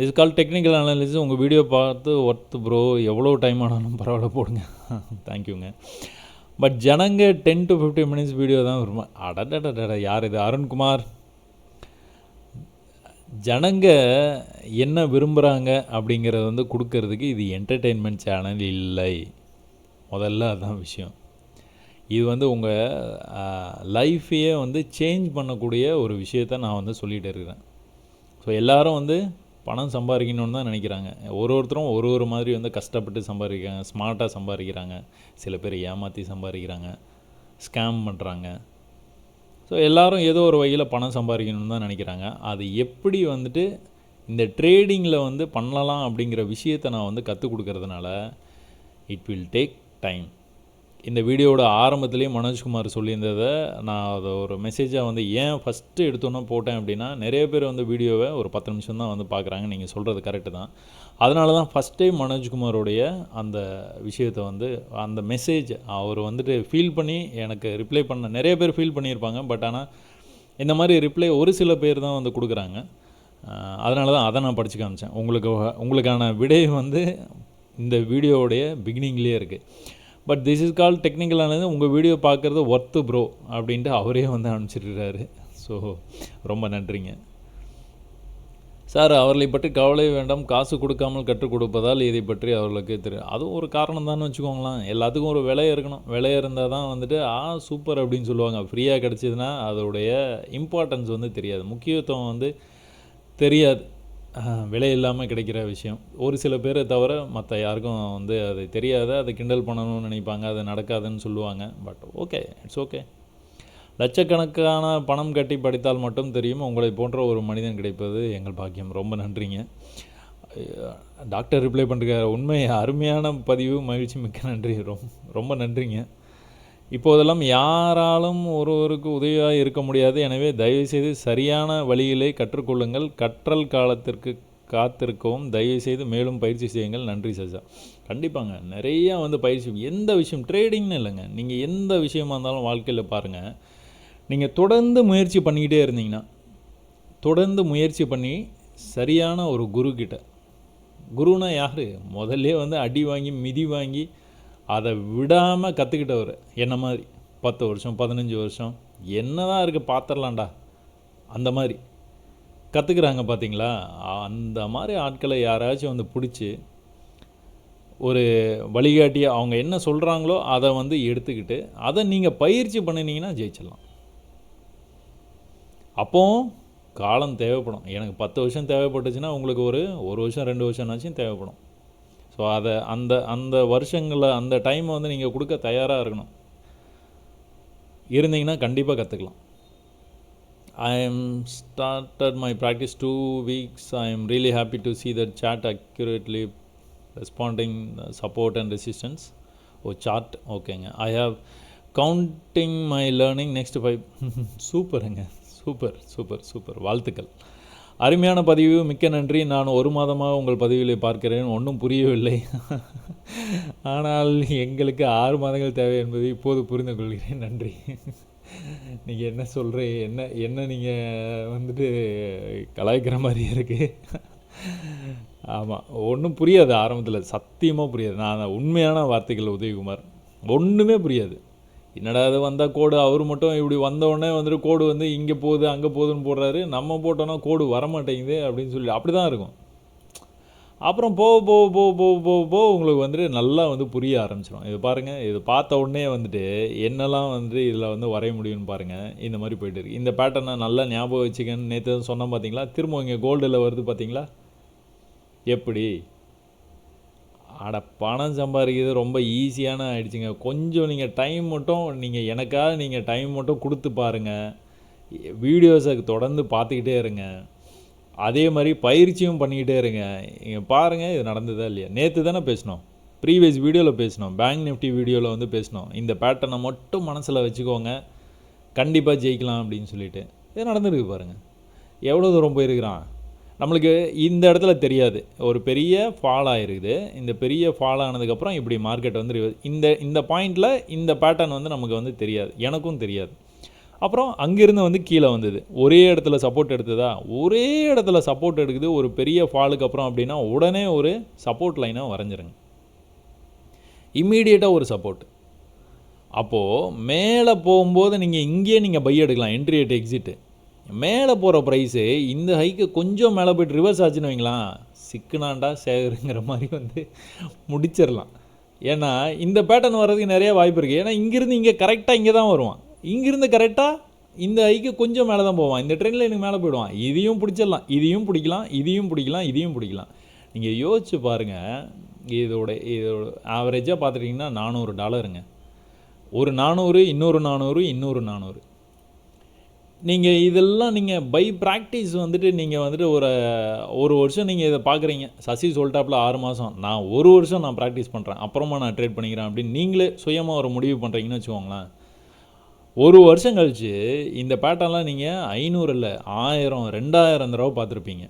Is call technical analysis. உங்கள் வீடியோ பார்த்து ஒர்த்து ப்ரோ, எவ்வளோ டைம் ஆனாலும் பரவாயில்ல போடுங்க. தேங்க்யூங்க. பட் ஜனங்க 10 to 15 மினிட்ஸ் வீடியோ தான் விரும்புகிறேன். அடடடட, யார் இது? அருண்குமார். ஜனங்க என்ன விரும்புகிறாங்க அப்படிங்கிறத வந்து கொடுக்கறதுக்கு இது என்டர்டெயின்மெண்ட் சேனல் இல்லை. முதல்ல அதுதான் விஷயம். இது வந்து உங்கள் லைஃப்பையே வந்து சேஞ்ச் பண்ணக்கூடிய ஒரு விஷயத்த நான் வந்து சொல்லிகிட்டு இருக்கிறேன். ஸோ எல்லோரும் வந்து பணம் சம்பாதிக்கணுன்னு தான் நினைக்கிறாங்க. ஒருத்தரும் ஒரு மாதிரி வந்து கஷ்டப்பட்டு சம்பாதிக்கிறாங்க, ஸ்மார்ட்டாக சம்பாதிக்கிறாங்க, சில பேர் ஏமாற்றி சம்பாதிக்கிறாங்க, ஸ்கேம் பண்ணுறாங்க. ஸோ எல்லோரும் ஏதோ ஒரு வகையில் பணம் சம்பாதிக்கணும்னு தான் நினைக்கிறாங்க. அது எப்படி வந்துட்டு இந்த ட்ரேடிங்கில் வந்து பண்ணலாம் அப்படிங்கிற விஷயத்தை நான் வந்து கற்றுக் கொடுக்கறதுனால இட் வில் டேக் டைம். இந்த வீடியோவோட ஆரம்பத்துலேயே மனோஜ்குமார் சொல்லியிருந்ததை நான் அதை ஒரு மெசேஜாக வந்து ஏன் ஃபஸ்ட்டு எடுத்தோன்னே போட்டேன் அப்படின்னா, நிறைய பேர் வந்து வீடியோவை ஒரு 10 நிமிஷம் தான் வந்து பார்க்குறாங்க. நீங்கள் சொல்கிறது கரெக்டு தான். அதனால தான் ஃபஸ்ட் டைம் மனோஜ்குமாரோடைய அந்த விஷயத்தை வந்து அந்த மெசேஜ் அவர் வந்துட்டு ஃபீல் பண்ணி எனக்கு ரிப்ளை பண்ண நிறைய பேர் ஃபீல் பண்ணியிருப்பாங்க. பட் ஆனால் இந்த மாதிரி ரிப்ளை ஒரு சில பேர் தான் வந்து கொடுக்குறாங்க. அதனால தான் அதை நான் படித்து காமிச்சேன். உங்களுக்கான விடை வந்து இந்த வீடியோவுடைய பிகினிங்லேயே இருக்குது. But this is call technical analysis. உங்கள் வீடியோ பார்க்குறது ஒர்த்து ப்ரோ அப்படின்ட்டு அவரே வந்து அனுப்பிச்சிருக்கிறாரு. ஸோ ரொம்ப நன்றிங்க சார். அவர்களை பற்றி கவலை வேண்டாம், காசு கொடுக்காமல் கற்றுக் கொடுப்பதால் இதை பற்றி அவர்களுக்கு தெரியும். அதுவும் ஒரு காரணம் தான் வச்சுக்கோங்களேன். எல்லாத்துக்கும் ஒரு விலை இருக்கணும். விலை இருந்தால் தான் வந்துட்டு சூப்பர் அப்படின்னு சொல்லுவாங்க. ஃப்ரீயாக கிடச்சிதுன்னா அதோடைய இம்பார்ட்டன்ஸ் வந்து தெரியாது, முக்கியத்துவம் வந்து தெரியாது. விலை இல்லாமல் கிடைக்கிற விஷயம். ஒரு சில பேரை தவிர மற்ற யாருக்கும் வந்து அது தெரியாத, அதை கிண்டல் பண்ணணும்னு நினைப்பாங்க, அது நடக்காதுன்னு சொல்லுவாங்க. But okay, it's okay. லட்சக்கணக்கான பணம் கட்டி படித்தால் மட்டும் தெரியும், உங்களை போன்ற ஒரு மனிதன் கிடைப்பது எங்கள் பாக்கியம். ரொம்ப நன்றிங்க. டாக்டர் ரிப்ளை பண்ணுறாரு, உண்மை அருமையான பதிவு, மகிழ்ச்சி, மிக்க நன்றி, ரொம்ப நன்றிங்க. இப்போதெல்லாம் யாராலும் ஒருவருக்கு உதவியாக இருக்க முடியாது. எனவே தயவுசெய்து சரியான வழியிலே கற்றுக்கொள்ளுங்கள். கற்றல் காலத்திற்கு காத்திருக்கவும் தயவுசெய்து மேலும் பயிற்சி செய்யுங்கள். நன்றி சஜா. கண்டிப்பாங்க, நிறையா வந்து பயிற்சி, எந்த விஷயம் ட்ரேடிங்னு இல்லைங்க, நீங்கள் எந்த விஷயமா இருந்தாலும் வாழ்க்கையில் பாருங்கள், நீங்கள் தொடர்ந்து முயற்சி பண்ணிக்கிட்டே இருந்தீங்கன்னா, தொடர்ந்து முயற்சி பண்ணி சரியான ஒரு குருக்கிட்ட, குருனா யார், முதல்ல வந்து அடி வாங்கி மிதி வாங்கி அதை விடாமல் கற்றுக்கிட்டவர் என்ன மாதிரி 10 வருஷம் 15 வருஷம் என்ன தான் இருக்குது பார்த்துடலாம்டா அந்த மாதிரி கற்றுக்குறாங்க பார்த்தீங்களா. அந்த மாதிரி ஆட்களை யாராச்சும் வந்து பிடிச்சி ஒரு வழிகாட்டியாக அவங்க என்ன சொல்கிறாங்களோ அதை வந்து எடுத்துக்கிட்டு அதை நீங்கள் பயிற்சி பண்ணினீங்கன்னா ஜெயிச்சிடலாம். அப்போது காலம் தேவைப்படும். எனக்கு 10 வருஷம் தேவைப்பட்டுச்சுன்னா உங்களுக்கு ஒரு வருஷம் 2 வருஷம்னாச்சும் தேவைப்படும். ஸோ அதை அந்த வருஷங்களில் அந்த டைமை வந்து நீங்கள் கொடுக்க தயாராக இருக்கணும். இருந்தீங்கன்னா கண்டிப்பாக கற்றுக்கலாம். I am started my practice 2 weeks. I am really happy to see that chat accurately responding support and resistance. Chart ஓகேங்க. I have counting my learning next 5 சூப்பருங்க, சூப்பர் வாழ்த்துக்கள். அருமையான பதிவு, மிக்க நன்றி. நான் 1 மாதமாக உங்கள் பதிவுகளை பார்க்கிறேன், ஒன்றும் புரியவில்லை. ஆனால் எங்களுக்கு 6 மாதங்கள் தேவை என்பதை இப்போது புரிந்து கொள்கிறேன். நன்றி. நீங்கள் என்ன சொல்கிறீங்க, என்ன நீங்கள் வந்துட்டு கலாய்க்கிற மாதிரி இருக்குது. ஆமாம், ஒன்றும் புரியாது ஆரம்பத்தில், சத்தியமாக புரியாது. நான் உண்மையான வார்த்தைகள் உதயகுமார், ஒன்றுமே புரியாது. என்னடா அது வந்தால் கோடு, அவர் மட்டும் இப்படி வந்தோடனே வந்துட்டு கோடு வந்து இங்கே போகுது அங்கே போகுதுன்னு போடுறாரு, நம்ம போட்டோன்னா கோடு வரமாட்டேங்குது அப்படின்னு சொல்லி அப்படி தான் இருக்கும். அப்புறம் போக உங்களுக்கு வந்துட்டு நல்லா வந்து புரிய ஆரம்பிச்சிடும். இது பாருங்கள், இது பார்த்த உடனே வந்துட்டு என்னெல்லாம் வந்துட்டு இதில் வந்து வரைய முடியும்னு பாருங்கள். இந்த மாதிரி போய்ட்டு இருக்குது. இந்த பேட்டர்னை நல்லா ஞாபகம் வச்சுக்கன்னு நேற்று சொன்னோம் பார்த்தீங்களா, திரும்ப இங்கே கோல்டில் வருது பார்த்தீங்களா எப்படி. அட பணம் சம்பாதிக்கிறது ரொம்ப ஈஸியான ஆகிடுச்சிங்க. கொஞ்சம் நீங்கள் டைம் மட்டும் எனக்காக நீங்கள் டைம் மட்டும் கொடுத்து பாருங்கள். வீடியோஸை தொடர்ந்து பார்த்துக்கிட்டே இருங்க. அதே மாதிரி பயிற்சியும் பண்ணிக்கிட்டே இருங்க. இங்கே பாருங்கள், இது நடந்ததா இல்லையா. நேற்று தானே பேசினோம், ப்ரீவியஸ் வீடியோவில் பேசினோம், பேங்க் நிஃப்டி வீடியோவில் வந்து பேசினோம். இந்த பேட்டர்னை மட்டும் மனசில் வச்சுக்கோங்க, கண்டிப்பாக ஜெயிக்கலாம் அப்படின்னு சொல்லிட்டு. இது நடந்துருக்கு பாருங்கள், எவ்வளோ தூரம் போயிருக்கிறான். நம்மளுக்கு இந்த இடத்துல தெரியாது, ஒரு பெரிய ஃபால் ஆகிருக்குது. இந்த பெரிய ஃபால் ஆனதுக்கப்புறம் இப்படி மார்க்கெட் வந்து இந்த பாயிண்டில் இந்த பேட்டர்ன் வந்து நமக்கு வந்து தெரியாது, எனக்கும் தெரியாது. அப்புறம் அங்கேருந்து வந்து கீழே வந்தது, ஒரே இடத்துல சப்போர்ட் எடுத்ததா, ஒரே இடத்துல சப்போர்ட் எடுக்குது ஒரு பெரிய ஃபாலுக்கு அப்புறம் அப்படின்னா உடனே ஒரு சப்போர்ட் லைனை வரைஞ்சிருங்க, இம்மீடியட்டாக ஒரு சப்போர்ட். அப்போது மேலே போகும்போது நீங்கள் இங்கேயே நீங்கள் பை எடுக்கலாம், என்ட்ரி எட் எக்ஸிட்டு. மேலே போகிற ப்ரைஸு இந்த ஹைக்கு கொஞ்சம் மேலே போய்ட்டு ரிவர்ஸ் ஆச்சுன்னு வைங்களாம், சிக்குனாண்டா சேகருங்கிற மாதிரி வந்து முடிச்சிடலாம். ஏன்னா இந்த பேட்டர்ன் வர்றதுக்கு நிறைய வாய்ப்பு இருக்குது. ஏன்னா இங்கேருந்து இங்கே கரெக்டாக இங்கே தான் வருவான், இங்கேருந்து கரெக்டாக இந்த ஹைக்கு கொஞ்சம் மேலே தான் போவான், இந்த ட்ரெண்டில் எனக்கு மேலே போயிடுவான். இதையும் பிடிச்சிடலாம், இதையும் பிடிக்கலாம், இதையும் பிடிக்கலாம், இதையும் பிடிக்கலாம். நீங்கள் யோசிச்சு பாருங்கள், இதோட ஆவரேஜாக பார்த்துட்டிங்கன்னா $400. ஒரு 400, இன்னொரு 400, இன்னொரு 400. நீங்கள் இதெல்லாம் நீங்கள் பை ப்ராக்டிஸ் வந்துட்டு நீங்கள் வந்துட்டு ஒரு வருஷம் நீங்கள் இதை பார்க்குறீங்க. சசி சொல்லிட்டாப்பில் 6 மாதம், நான் 1 வருஷம் நான் ப்ராக்டிஸ் பண்ணுறேன், அப்புறமா நான் ட்ரேட் பண்ணிக்கிறேன் அப்படின்னு நீங்களே சுயமாக ஒரு முடிவு பண்ணுறீங்கன்னு வச்சுக்கோங்களேன். 1 வருஷம் கழித்து இந்த பேட்டர்ன்லாம் நீங்கள் 500 இல்லை 1000 2000 தடவை பார்த்துருப்பீங்க.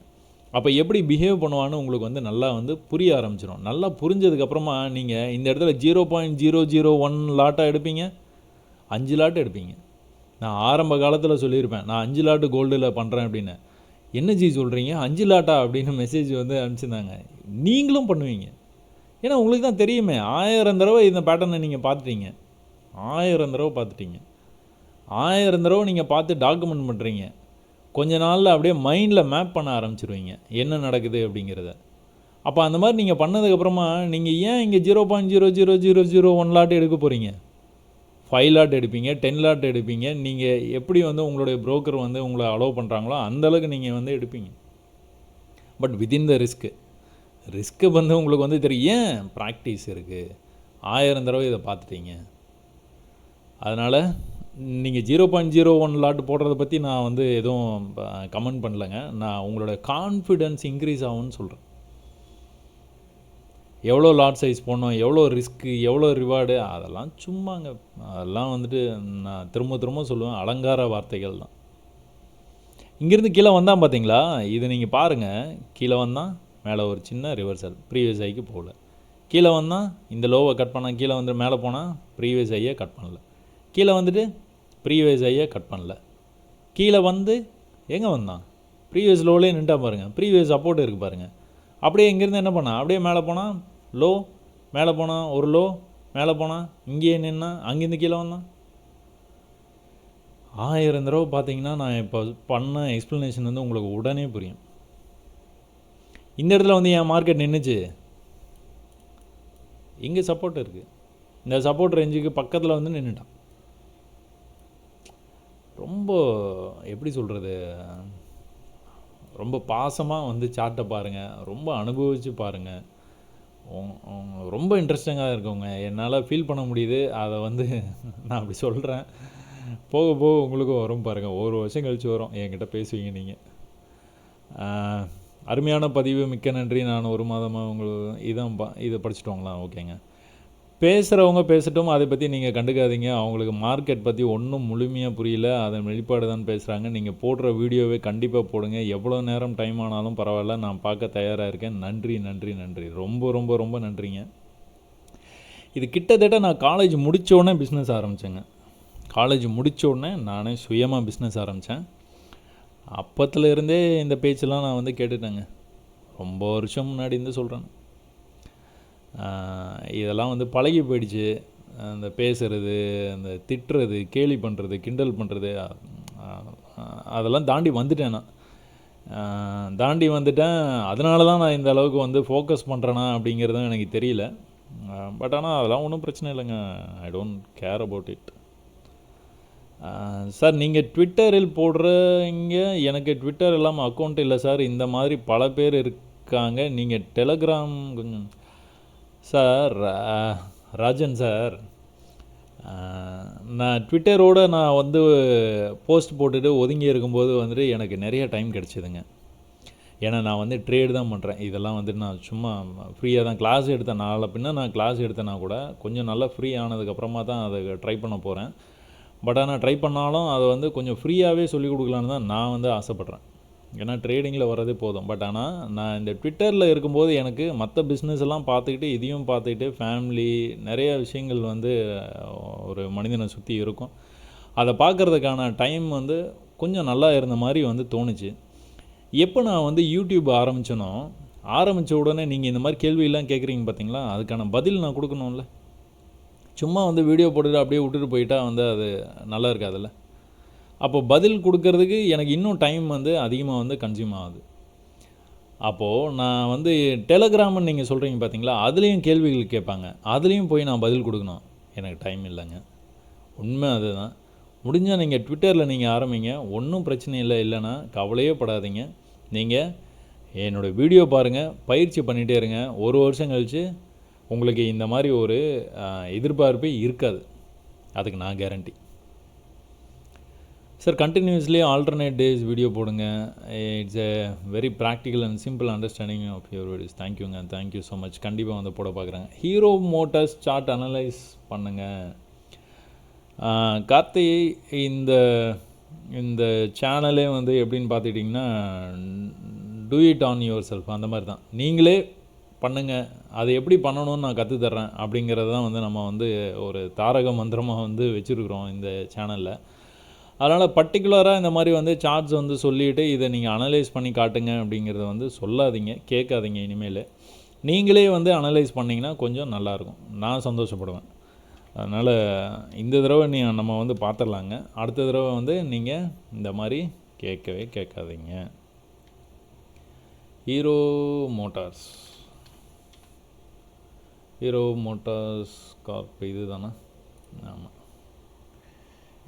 அப்போ எப்படி பிஹேவ் பண்ணுவான்னு உங்களுக்கு வந்து நல்லா வந்து புரிய ஆரம்பிச்சிடும். நல்லா புரிஞ்சதுக்கப்புறமா நீங்கள் இந்த இடத்துல 0.001 லாட்டாக எடுப்பீங்க, 5 லாட்டு எடுப்பீங்க. நான் ஆரம்ப காலத்தில் சொல்லியிருப்பேன், நான் 5 லாட்டு கோல்டில் பண்ணுறேன் அப்படின்னு. என்ன ஜி சொல்கிறீங்க, 5 லாட்டா அப்படின்னு மெசேஜ் வந்து அனுப்பிச்சிருந்தாங்க. நீங்களும் பண்ணுவீங்க, ஏன்னா உங்களுக்கு தான் தெரியுமே. 1000 தடவை இந்த பேட்டர்னை நீங்கள் பார்த்துட்டீங்க, 1000 தடவை பார்த்துட்டீங்க, 1000 தடவை நீங்கள் பார்த்து டாக்குமெண்ட் பண்ணுறீங்க. கொஞ்ச நாளில் அப்படியே மைண்டில் மேப் பண்ண ஆரம்பிச்சிருவீங்க என்ன நடக்குது அப்படிங்கிறத. அப்போ அந்த மாதிரி நீங்கள் பண்ணதுக்கப்புறமா நீங்கள் ஏன் இங்கே 0.00001 லாட்டு எடுக்க போகிறீங்க, 5 லாட் எடுப்பீங்க, 10 லாட் எடுப்பீங்க. நீங்கள் எப்படி வந்து உங்களுடைய புரோக்கர் வந்து உங்களை அலோவ் பண்ணுறாங்களோ அந்தளவுக்கு நீங்கள் வந்து எடுப்பீங்க. பட் வித்தின் த ரிஸ்க்கு வந்து உங்களுக்கு வந்து தெரியும். ஏன் ப்ராக்டிஸ் இருக்குது, 1000 தடவை இதை பார்த்துட்டீங்க. அதனால் நீங்கள் 0.01 லாட் போடுறத பற்றி நான் வந்து எதுவும் கமெண்ட் பண்ணலைங்க. நான் உங்களோட கான்ஃபிடென்ஸ் இன்க்ரீஸ் ஆகும்னு சொல்கிறேன். எவ்வளோ லாட் சைஸ் போடணும், எவ்வளோ ரிஸ்க்கு, எவ்வளோ ரிவார்டு, அதெல்லாம் சும்மாங்க. அதெல்லாம் வந்துட்டு நான் திரும்ப திரும்ப சொல்லுவேன், அலங்கார வார்த்தைகள் தான். இங்கேருந்து கீழே வந்தால் பார்த்தீங்களா, இது நீங்கள் பாருங்கள். கீழே வந்தால் மேலே ஒரு சின்ன ரிவர்சல், ப்ரீவியஸ் ஐக்கு போகல. கீழே வந்தால் இந்த லோவை கட் பண்ணால் கீழே வந்து மேலே போனால் ப்ரீவியஸ் ஐயை கட் பண்ணல. கீழே வந்துட்டு ப்ரீவியஸ் ஐயை கட் பண்ணல. கீழே வந்து எங்கே வந்தான், ப்ரீவியஸ் லோவிலே நின்றா பாருங்கள், ப்ரீவியஸ் சப்போர்ட் இருக்குது பாருங்கள். அப்படியே இங்கேருந்து என்ன பண்ணால், அப்படியே மேலே போனால் லோ, மேலே போனால் ஒரு லோ, மேலே போனால் இங்கேயே நின்னா, அங்கேருந்து கீழே வந்தான். 1000 தடவை பார்த்தீங்கன்னா நான் இப்போ பண்ண எக்ஸ்ப்ளனேஷன் வந்து உங்களுக்கு உடனே புரியும். இந்த இடத்துல வந்து என் மார்க்கெட் நின்றுச்சு, இங்கே சப்போர்ட் இருக்குது, இந்த சப்போர்ட் ரேஞ்சுக்கு பக்கத்தில் வந்து நின்றுட்டான். ரொம்ப எப்படி சொல்கிறது, ரொம்ப பாசமாக வந்து சார்ட்டை பாருங்கள், ரொம்ப அனுபவித்து பாருங்கள். ரொம்ப இன்ட்ரெஸ்டிங்காக இருக்குங்க. என்னால் ஃபீல் பண்ண முடியுது. அதை வந்து நான் அப்படி சொல்கிறேன். போக போக உங்களுக்கும் வரும் பாருங்கள். ஒரு வருஷம் கழித்து வரும், என்கிட்ட பேசுவீங்க நீங்கள். அருமையான பதிவு, மிக்க நன்றி. நான் ஒரு மாதமாக உங்களுக்கு இதை படிச்சுட்டோங்களா? ஓகேங்க. பேசுகிறவங்க பேசட்டும், அதை பற்றி நீங்கள் கண்டுக்காதீங்க. அவங்களுக்கு மார்க்கெட் பற்றி ஒன்றும் முழுமையாக புரியல, அதன் வெளிப்பாடு தான் பேசுகிறாங்க. நீங்கள் போடுற வீடியோவே கண்டிப்பாக போடுங்க. எவ்வளோ நேரம் டைம் ஆனாலும் பரவாயில்ல, நான் பார்க்க தயாராக இருக்கேன். நன்றி நன்றி நன்றி, ரொம்ப ரொம்ப ரொம்ப நன்றிங்க. இது கிட்டத்தட்ட நான் காலேஜ் முடித்தோடனே பிஸ்னஸ் ஆரம்பித்தேங்க. காலேஜ் முடித்தோடனே நானே சுயமாக பிஸ்னஸ் ஆரம்பித்தேன். அப்பத்துலேருந்தே இந்த பேச்செல்லாம் நான் வந்து கேட்டுட்டேங்க. ரொம்ப வருஷம் முன்னாடி இருந்து சொல்கிறேன். இதெல்லாம் வந்து பழகி போயிடுச்சு. அந்த பேசுகிறது, அந்த திட்டுறது, கேலி பண்ணுறது, கிண்டல் பண்ணுறது, அதெல்லாம் தாண்டி வந்துட்டேன் நான். தாண்டி வந்துட்டேன். அதனால தான் நான் இந்த அளவுக்கு வந்து ஃபோக்கஸ் பண்ணுறேனா அப்படிங்கிறதும் எனக்கு தெரியல. பட் ஆனால் அதெல்லாம் ஒன்றும் பிரச்சனை இல்லைங்க. I don't care about it. Sir நீங்கள் ட்விட்டரில் போடுறீங்க, எனக்கு ட்விட்டர் இல்லாமல் அக்கௌண்ட் இல்லை சார். இந்த மாதிரி பல பேர் இருக்காங்க. நீங்கள் டெலகிராம் கொஞ்சம் சார். ராஜன் சார், நான் ட்விட்டரோடு நான் வந்து போஸ்ட் போட்டுட்டு ஒதுங்கி இருக்கும்போது வந்துட்டு எனக்கு நிறைய டைம் கிடச்சிதுங்க. ஏன்னா நான் வந்து ட்ரேடு தான் பண்ணுறேன். இதெல்லாம் வந்துட்டு நான் சும்மா ஃப்ரீயாக தான் கிளாஸ் எடுத்தேன். நாளை பின்ன நான் கிளாஸ் எடுத்தேன்னா கூட கொஞ்சம் நல்லா ஃப்ரீ ஆனதுக்கப்புறமா தான் அதை ட்ரை பண்ண போகிறேன். பட் ஆனால் ட்ரை பண்ணாலும் அதை வந்து கொஞ்சம் ஃப்ரீயாகவே சொல்லிக் கொடுக்கலான்னு தான் நான் வந்து ஆசைப்பட்றேன். ஏன்னா ட்ரேடிங்கில் வர்றதே போதும். பட் ஆனால் நான் இந்த ட்விட்டரில் இருக்கும்போது எனக்கு மற்ற பிஸ்னஸ் எல்லாம் பார்த்துக்கிட்டு, இதையும் பார்த்துக்கிட்டு, ஃபேமிலி நிறைய விஷயங்கள் வந்து ஒரு மனிதனை சுற்றி இருக்கும். அதை பார்க்குறதுக்கான டைம் வந்து கொஞ்சம் நல்லா இருந்த மாதிரி வந்து தோணுச்சு. எப்போ நான் வந்து யூடியூப் ஆரம்பித்த உடனே நீங்கள் இந்த மாதிரி கேள்வியெல்லாம் கேட்குறீங்க பார்த்தீங்களா, அதுக்கான பதில் நான் கொடுக்கணும்ல. சும்மா வந்து வீடியோ போட்டுட்டு அப்படியே விட்டுட்டு போயிட்டா வந்து அது நல்லா இருக்காதுல்ல. அப்போ பதில் கொடுக்கறதுக்கு எனக்கு இன்னும் டைம் வந்து அதிகமாக வந்து கன்சியூம் ஆகுது. அப்போது நான் வந்து டெலகிராம்னு நீங்கள் சொல்கிறீங்க பார்த்தீங்களா, அதுலேயும் கேள்விகள் கேட்பாங்க. அதுலேயும் போய் நான் பதில் கொடுக்கணும். எனக்கு டைம் இல்லைங்க. உண்மை அதுதான். முடிஞ்சால் நீங்கள் ட்விட்டரில் நீங்கள் ஆரம்பிங்க, ஒன்றும் பிரச்சனை இல்லை. இல்லைன்னா கவலையே படாதீங்க. நீங்கள் என்னோடய வீடியோ பாருங்கள், பயிற்சி பண்ணிகிட்டே இருங்க. ஒரு வருஷம் கழித்து உங்களுக்கு இந்த மாதிரி ஒரு எதிர்பார்ப்பே இருக்காது. அதுக்கு நான் guarantee. Sir continuously alternate days video போடுங்க. It's a very practical and simple understanding of your videos. தேங்க்யூங்க, தேங்க்யூ ஸோ மச். கண்டிப்பாக வந்து போட பார்க்குறேங்க. ஹீரோ மோட்டார்ஸ் சார்ட் அனலைஸ் பண்ணுங்கள். கார்த்தி, இந்த சேனலே வந்து எப்படின்னு பார்த்துக்கிட்டிங்கன்னா, do it on your self, அந்த மாதிரி தான். நீங்களே பண்ணுங்கள், அதை எப்படி பண்ணணும்னு நான் கற்றுத்தர்றேன் அப்படிங்கிறது தான் வந்து நம்ம வந்து ஒரு தாரக மந்திரமாக வந்து வச்சுருக்குறோம் இந்த சேனலில். அதனால் பர்டிகுலராக இந்த மாதிரி வந்து சார்ட்ஸ் வந்து சொல்லிவிட்டு இதை நீங்கள் அனலைஸ் பண்ணி காட்டுங்க அப்படிங்கிறத வந்து சொல்லாதீங்க, கேட்காதீங்க. இனிமேல் நீங்களே வந்து அனலைஸ் பண்ணிங்கன்னா கொஞ்சம் நல்லாயிருக்கும், நான் சந்தோஷப்படுவேன். அதனால் இந்த தடவை நம்ம வந்து பார்த்துடலாங்க. அடுத்த தடவை வந்து நீங்கள் இந்த மாதிரி கேட்காதீங்க. ஹீரோ மோட்டார்ஸ் கார்ப் இது தானே? ஆமாம்.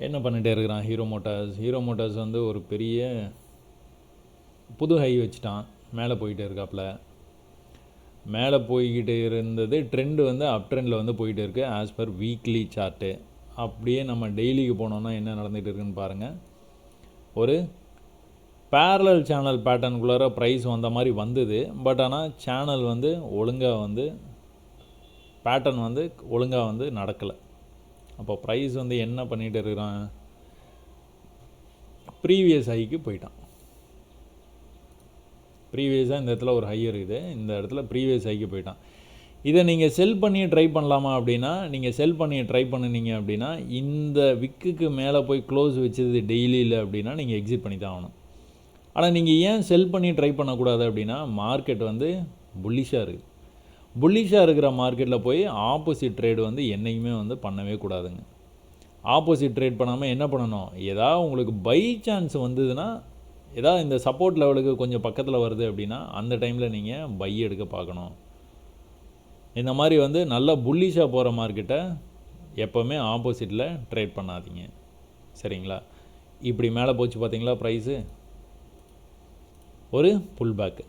என்ன பண்ணிகிட்டே இருக்கிறான் ஹீரோ மோட்டார்ஸ் வந்து ஒரு பெரிய புது ஹை வச்சுட்டான். மேலே போயிட்டே இருக்காப்புல. மேலே போய்கிட்டு இருந்தது. ட்ரெண்டு வந்து அப் ட்ரெண்டில் வந்து போயிட்டு இருக்குது ஆஸ் பர் வீக்லி சார்ட்டு. அப்படியே நம்ம டெய்லிக்கு போனோன்னா என்ன நடந்துகிட்டு இருக்குன்னு பாருங்கள். ஒரு பேரலல் சேனல் பேட்டர்னுக்குள்ளார ப்ரைஸ் வந்த மாதிரி வந்தது. பட் ஆனால் சேனல் வந்து ஒழுங்காக வந்து பேட்டர்ன் வந்து ஒழுங்காக வந்து நடக்கலை. அப்போ ப்ரைஸ் வந்து என்ன பண்ணிகிட்டு இருக்கிறான், ப்ரீவியஸ் ஹைக்கு போயிட்டான். ப்ரீவியஸாக இந்த இடத்துல ஒரு ஹை இருக்குது, இந்த இடத்துல ப்ரீவியஸ் ஹைக்கு போயிட்டான். இதை நீங்கள் செல் பண்ணி ட்ரை பண்ணலாமா அப்படின்னா, நீங்கள் செல் பண்ணி ட்ரை பண்ணினீங்க அப்படின்னா இந்த விக்குக்கு மேலே போய் க்ளோஸ் வச்சது டெய்லியில் அப்படின்னா நீங்கள் எக்ஸிட் பண்ணி தான் ஆகணும். ஆனால் நீங்கள் ஏன் செல் பண்ணி ட்ரை பண்ணக்கூடாது அப்படின்னா, மார்க்கெட் வந்து புல்லிஷாக இருக்குது. புல்லிஷாக இருக்கிற மார்க்கெட்டில் போய் ஆப்போசிட் ட்ரேடு வந்து என்றைக்குமே வந்து பண்ணவே கூடாதுங்க. ஆப்போசிட் ட்ரேட் பண்ணாமல் என்ன பண்ணணும், ஏதாவது உங்களுக்கு பை சான்ஸ் வந்ததுன்னா, ஏதாவது இந்த சப்போர்ட் லெவலுக்கு கொஞ்சம் பக்கத்தில் வருது அப்படின்னா அந்த டைமில் நீங்கள் பை எடுக்க பார்க்கணும். இந்த மாதிரி வந்து நல்லா புல்லிஷாக போகிற மார்க்கெட்டை எப்போவுமே ஆப்போசிட்டில் ட்ரேட் பண்ணாதீங்க, சரிங்களா? இப்படி மேலே போச்சு பார்த்தீங்களா ப்ரைஸு, ஒரு புல் பேக்கு.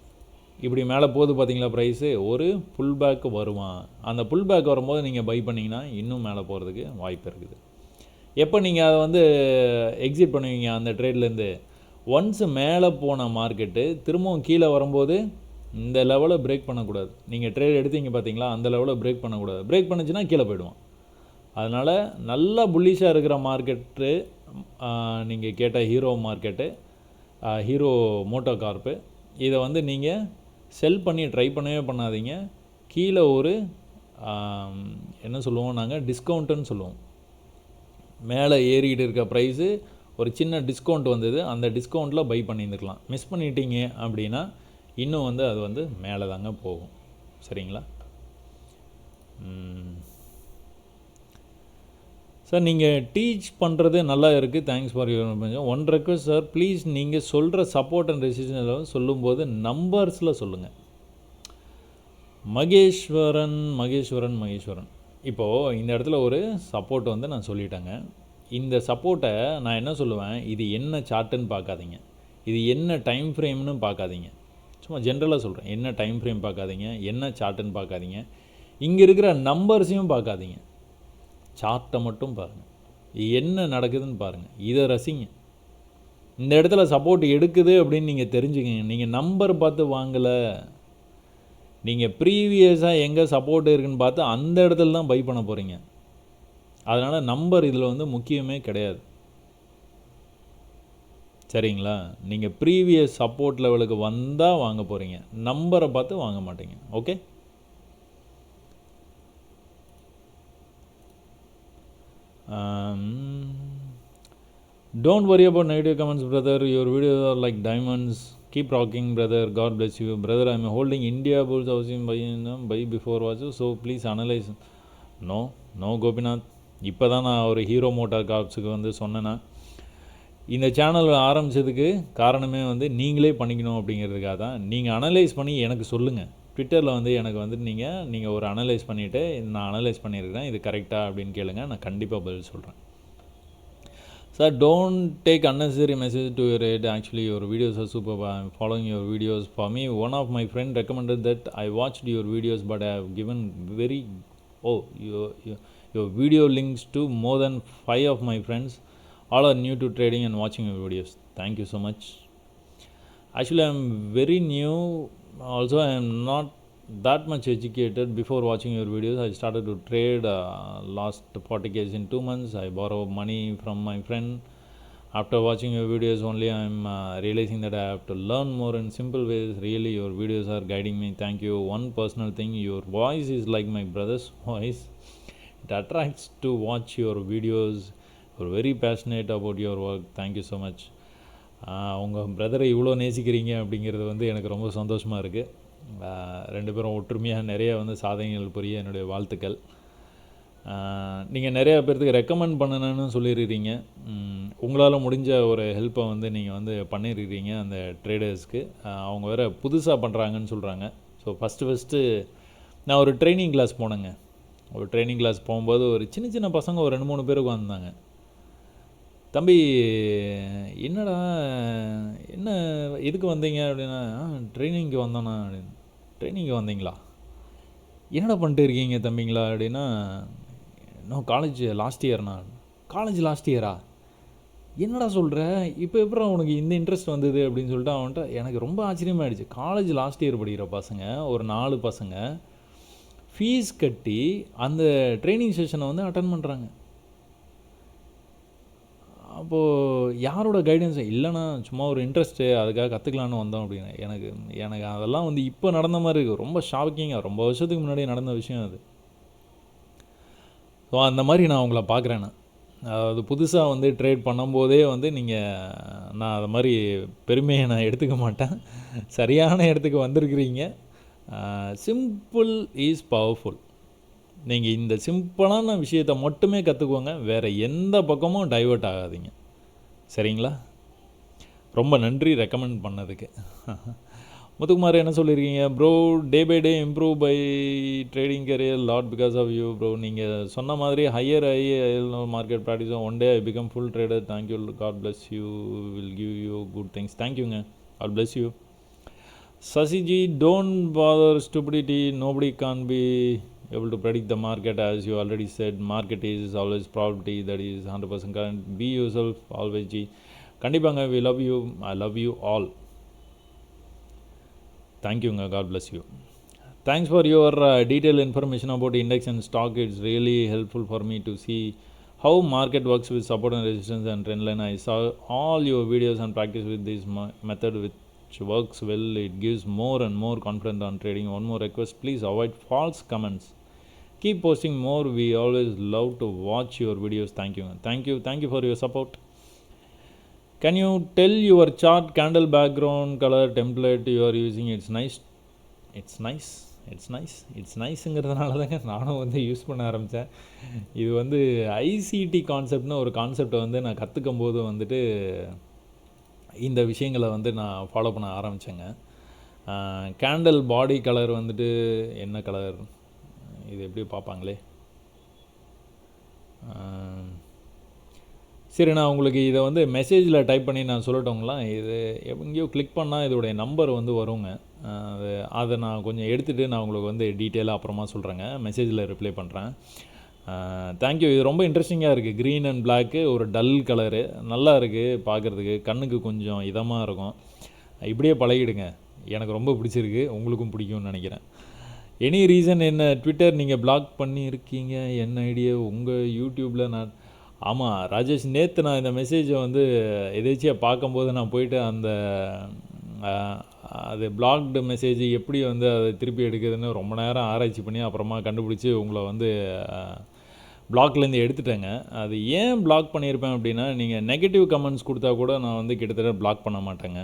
இப்படி மேலே போகுது பார்த்தீங்களா ப்ரைஸு, ஒரு புல் பேக்கு வருவான். அந்த புல் பேக் வரும்போது நீங்கள் பை பண்ணிங்கன்னா இன்னும் மேலே போகிறதுக்கு வாய்ப்பு இருக்குது. எப்போ நீங்கள் அதை வந்து எக்ஸிட் பண்ணுவீங்க அந்த ட்ரேட்லேருந்து, ஒன்ஸ் மேலே போன மார்க்கெட்டு திரும்பவும் கீழே வரும்போது இந்த லெவலை பிரேக் பண்ணக்கூடாது. நீங்கள் ட்ரேட் எடுத்தீங்க பார்த்தீங்களா, அந்த லெவலை பிரேக் பண்ணக்கூடாது. பிரேக் பண்ணிச்சுன்னா கீழே போய்டுவோம். அதனால் நல்லா புல்லிஷாக இருக்கிற மார்க்கெட்டு, நீங்கள் கேட்ட ஹீரோ மார்க்கெட்டு, ஹீரோ மோட்டோ கார்ப்பு, இதை வந்து நீங்கள் செல் பண்ணி ட்ரை பண்ணவே பண்ணாதீங்க. கீழே ஒரு என்ன சொல்லுவோம் நாங்கள், டிஸ்கவுண்ட்டுன்னு சொல்லுவோம். மேலே ஏறிக்கிட்டு இருக்க ப்ரைஸு ஒரு சின்ன டிஸ்கவுண்ட் வந்தது, அந்த டிஸ்கவுண்ட்டில் பை பண்ணியிருந்துக்கலாம். மிஸ் பண்ணிட்டீங்க அப்படின்னா இன்னும் வந்து அது வந்து மேலே தாங்க போகும், சரிங்களா? சார் நீங்கள் டீச் பண்ணுறது நல்லா இருக்குது, thanks for your one request sir, please நீங்கள் சொல்கிற சப்போர்ட் அண்ட் ரெசிஸ்டன்ஸ் சொல்லும்போது நம்பர்ஸில் சொல்லுங்கள். மகேஸ்வரன் இப்போது இந்த இடத்துல ஒரு சப்போர்ட் வந்து நான் சொல்லிட்டேங்க. இந்த சப்போர்ட்டை நான் என்ன சொல்லுவேன், இது என்ன சார்ட்டுன்னு பார்க்காதீங்க, இது என்ன டைம் ஃப்ரேம்னு பார்க்காதீங்க. சும்மா ஜென்ரலாக சொல்கிறேன், என்ன டைம் ஃப்ரேம் பார்க்காதீங்க, என்ன சார்ட்டுன்னு பார்க்காதீங்க, இங்கே இருக்கிற நம்பர்ஸையும் பார்க்காதீங்க, சார்ட்டை மட்டும் பாருங்கள், என்ன நடக்குதுன்னு பாருங்கள், இதை ரசிங்க. இந்த இடத்துல சப்போர்ட் எடுக்குது அப்படின்னு நீங்கள் தெரிஞ்சுக்கங்க. நீங்கள் நம்பர் பார்த்து வாங்கலை, நீங்கள் ப்ரீவியஸாக எங்கே சப்போர்ட் இருக்குதுன்னு பார்த்து அந்த இடத்துல தான் பை பண்ண போகிறீங்க. அதனால் நம்பர் இதில் வந்து முக்கியமே கிடையாது, சரிங்களா? நீங்கள் ப்ரீவியஸ் சப்போர்ட் லெவலுக்கு வந்தால் வாங்க போகிறீங்க, நம்பரை பார்த்து வாங்க மாட்டீங்க. Okay, don't worry about negative comments brother, your videos are like diamonds, keep rocking brother, god bless you brother. I am holding India Bulls housing buy before watch, so please analyze. No Gopinath, இப்போ தான் நான் ஒரு ஹீரோ மோட்டார் கார்ப்ஸுக்கு வந்து சொன்னேன்னா, இந்த சேனல் ஆரம்பித்ததுக்கு காரணமே வந்து நீங்களே பண்ணிக்கணும் அப்படிங்கிறதுக்காக தான். நீங்கள் அனலைஸ் பண்ணி எனக்கு சொல்லுங்கள், ட்விட்டரில் வந்து எனக்கு வந்து நீங்கள் ஒரு அனலைஸ் பண்ணிவிட்டு நான் அனலைஸ் பண்ணியிருக்கிறேன், இது கரெக்டாக அப்படின்னு கேளுங்க, நான் கண்டிப்பாக பதில் சொல்கிறேன். Sir, don't take unnecessary message to your head. Actually, your videos are superb. I am following your videos. For me, one of my friend recommended that I watched your videos, but I have given your video links to more than 5 of my friends. All are new to trading and watching your videos. Thank you so much. Actually, I am very new. Also, I am not that much educated. Before watching your videos, I started to trade, lost 40,000 in 2 months. I borrow money from my friend. After watching your videos only, I am realizing that I have to learn more in simple ways. Really, your videos are guiding me. Thank you. One personal thing, your voice is like my brother's voice. It attracts to watch your videos. You're very passionate about your work. Thank you so much. உங்கள் பிரதரை இவ்வளோ நேசிக்கிறீங்க அப்படிங்கிறது வந்து எனக்கு ரொம்ப சந்தோஷமாக இருக்குது. 2 பேரும் ஒற்றுமையாக நிறைய வந்து சாதனைகள் புரிய என்னுடைய வாழ்த்துக்கள். நீங்கள் நிறையா பேர்த்துக்கு ரெக்கமெண்ட் பண்ணணுன்னு சொல்லியிருக்கிறீங்க. உங்களால் முடிஞ்ச ஒரு ஹெல்ப்பை வந்து நீங்கள் வந்து பண்ணியிருக்கிறீங்க அந்த ட்ரேடர்ஸ்க்கு. அவங்க வேறு புதுசாக பண்ணுறாங்கன்னு சொல்கிறாங்க. ஸோ ஃபஸ்ட்டு நான் ஒரு ட்ரைனிங் கிளாஸ் போனேங்க. ஒரு ட்ரைனிங் கிளாஸ் போகும்போது ஒரு சின்ன பசங்க ஒரு 2-3 பேர் உட்காந்துருந்தாங்க. தம்பி என்னடா என்ன எதுக்கு வந்தீங்க அப்படின்னா, ட்ரைனிங்க்கு வந்தோண்ணா அப்படின்னு. ட்ரைனிங்க்கு வந்தீங்களா? என்னடா பண்ணிட்டு இருக்கீங்க தம்பிங்களா அப்படின்னா, இன்னும் காலேஜ் லாஸ்ட் இயர்ண்ணா. காலேஜ் லாஸ்ட் இயரா? என்னடா சொல்கிற, இப்போ எப்படா உனக்கு இந்த இன்ட்ரெஸ்ட் வந்தது அப்படின்னு சொல்லிட்டு அவன்கிட்ட எனக்கு ரொம்ப ஆச்சரியமாகிடுச்சு. காலேஜ் லாஸ்ட் இயர் படிக்கிற பசங்க ஒரு 4 பசங்க ஃபீஸ் கட்டி அந்த ட்ரைனிங் செஷனை வந்து அட்டன் பண்ணுறாங்க. அப்போது யாரோட கைடன்ஸ் இல்லைண்ணா, சும்மா ஒரு இன்ட்ரெஸ்ட்டு அதுக்காக கற்றுக்கலான்னு வந்தோம் அப்படின்னு. எனக்கு எனக்கு அதெல்லாம் வந்து இப்போ நடந்த மாதிரி இருக்குது. ரொம்ப ஷாக்கிங்காக, ரொம்ப வருஷத்துக்கு முன்னாடி நடந்த விஷயம் அது. ஸோ அந்த மாதிரி நான் உங்களை பார்க்குறேன். அது புதுசாக வந்து ட்ரேட் பண்ணும்போதே வந்து நான் அது மாதிரி பெருமையை நான் எடுத்துக்க மாட்டேன். சரியான இடத்துக்கு வந்திருக்கிறீங்க. Simple is powerful. நீங்கள் இந்த சிம்பிளான விஷயத்தை மட்டுமே கற்றுக்குவோங்க. வேறு எந்த பக்கமும் டைவர்ட் ஆகாதீங்க. சரிங்களா? ரொம்ப நன்றி ரெக்கமெண்ட் பண்ணதுக்கு. முத்துக்குமார் என்ன சொல்லியிருக்கீங்க? Bro, day by day improve by trading career lot because of you bro. நீங்கள் சொன்ன மாதிரி ஹையர் மார்க்கெட் ப்ராக்டிஸும் one day I become full trader. Thank you, God bless you, will give you good things. தேங்க்யூங்க, காட் பிளஸ் யூ. சசிஜி, don't bother stupidity, nobody can be able to predict the market. As you already said, market is always probability, that is 100% current. Be yourself always. G கண்டிப்பாங்க, we love you, I love you all. Thank you, God bless you. Thanks for your detailed information about index and stock. It's really helpful for me to see how market works with support and resistance and trend line. I saw all your videos and practice with this method, which works well. It gives more and more confidence on trading. One more request, please avoid false comments. Keep posting more. We always love to watch your videos. Thank you for your support. Can you tell your chart candle background color template you are using? It's niceங்கிறதுனால தாங்க நானும் வந்து யூஸ் பண்ண ஆரம்பித்தேன். இது வந்து ஐசிடி கான்செப்ட்னு ஒரு கான்செப்டை வந்து நான் கற்றுக்கும் போது வந்துட்டு இந்த விஷயங்களை வந்து நான் ஃபாலோ பண்ண ஆரம்பித்தேங்க. கேண்டில் பாடி கலர் வந்துட்டு என்ன கலர், இது எப்படி பார்ப்பாங்களே. சரி, நான் உங்களுக்கு இதை வந்து மெசேஜில் டைப் பண்ணி நான் சொல்லட்டோங்களா? இது எங்கேயோ கிளிக் பண்ணால் இதோடைய நம்பர் வந்து வருங்க. அதை நான் கொஞ்சம் எடுத்துகிட்டு நான் உங்களுக்கு வந்து டீட்டெயிலாக அப்புறமா சொல்கிறேங்க. மெசேஜில் ரிப்ளை பண்ணுறேன். தேங்க்யூ. இது ரொம்ப இன்ட்ரெஸ்டிங்காக இருக்குது. க்ரீன் அண்ட் பிளாக்கு, ஒரு டல் கலரு, நல்லா இருக்குது பார்க்குறதுக்கு, கண்ணுக்கு கொஞ்சம் இதமாக இருக்கும். இப்படியே பழகிடுங்க. எனக்கு ரொம்ப பிடிச்சிருக்கு, உங்களுக்கும் பிடிக்கும்னு நினைக்கிறேன். எனி ரீசன் என்ன ட்விட்டர் நீங்கள் பிளாக் பண்ணியிருக்கீங்க? என்ன ஐடியா உங்கள் யூடியூப்பில்? நான் ஆமாம் ராஜேஷ், நேற்று நான் இந்த மெசேஜை வந்து எதேச்சியாக பார்க்கும்போது நான் போயிட்டு அந்த அது பிளாக்டு மெசேஜ் எப்படி வந்து அதை திருப்பி எடுக்குதுன்னு ரொம்ப நேரம் ஆராய்ச்சி பண்ணி அப்புறமா கண்டுபிடிச்சி உங்களை வந்து பிளாக்லேருந்து எடுத்துட்டேங்க. அது ஏன் பிளாக் பண்ணியிருப்பேன் அப்படின்னா, நீங்கள் நெகட்டிவ் கமெண்ட்ஸ் கொடுத்தா கூட நான் வந்து கிட்டத்தட்ட பிளாக் பண்ண மாட்டேங்க.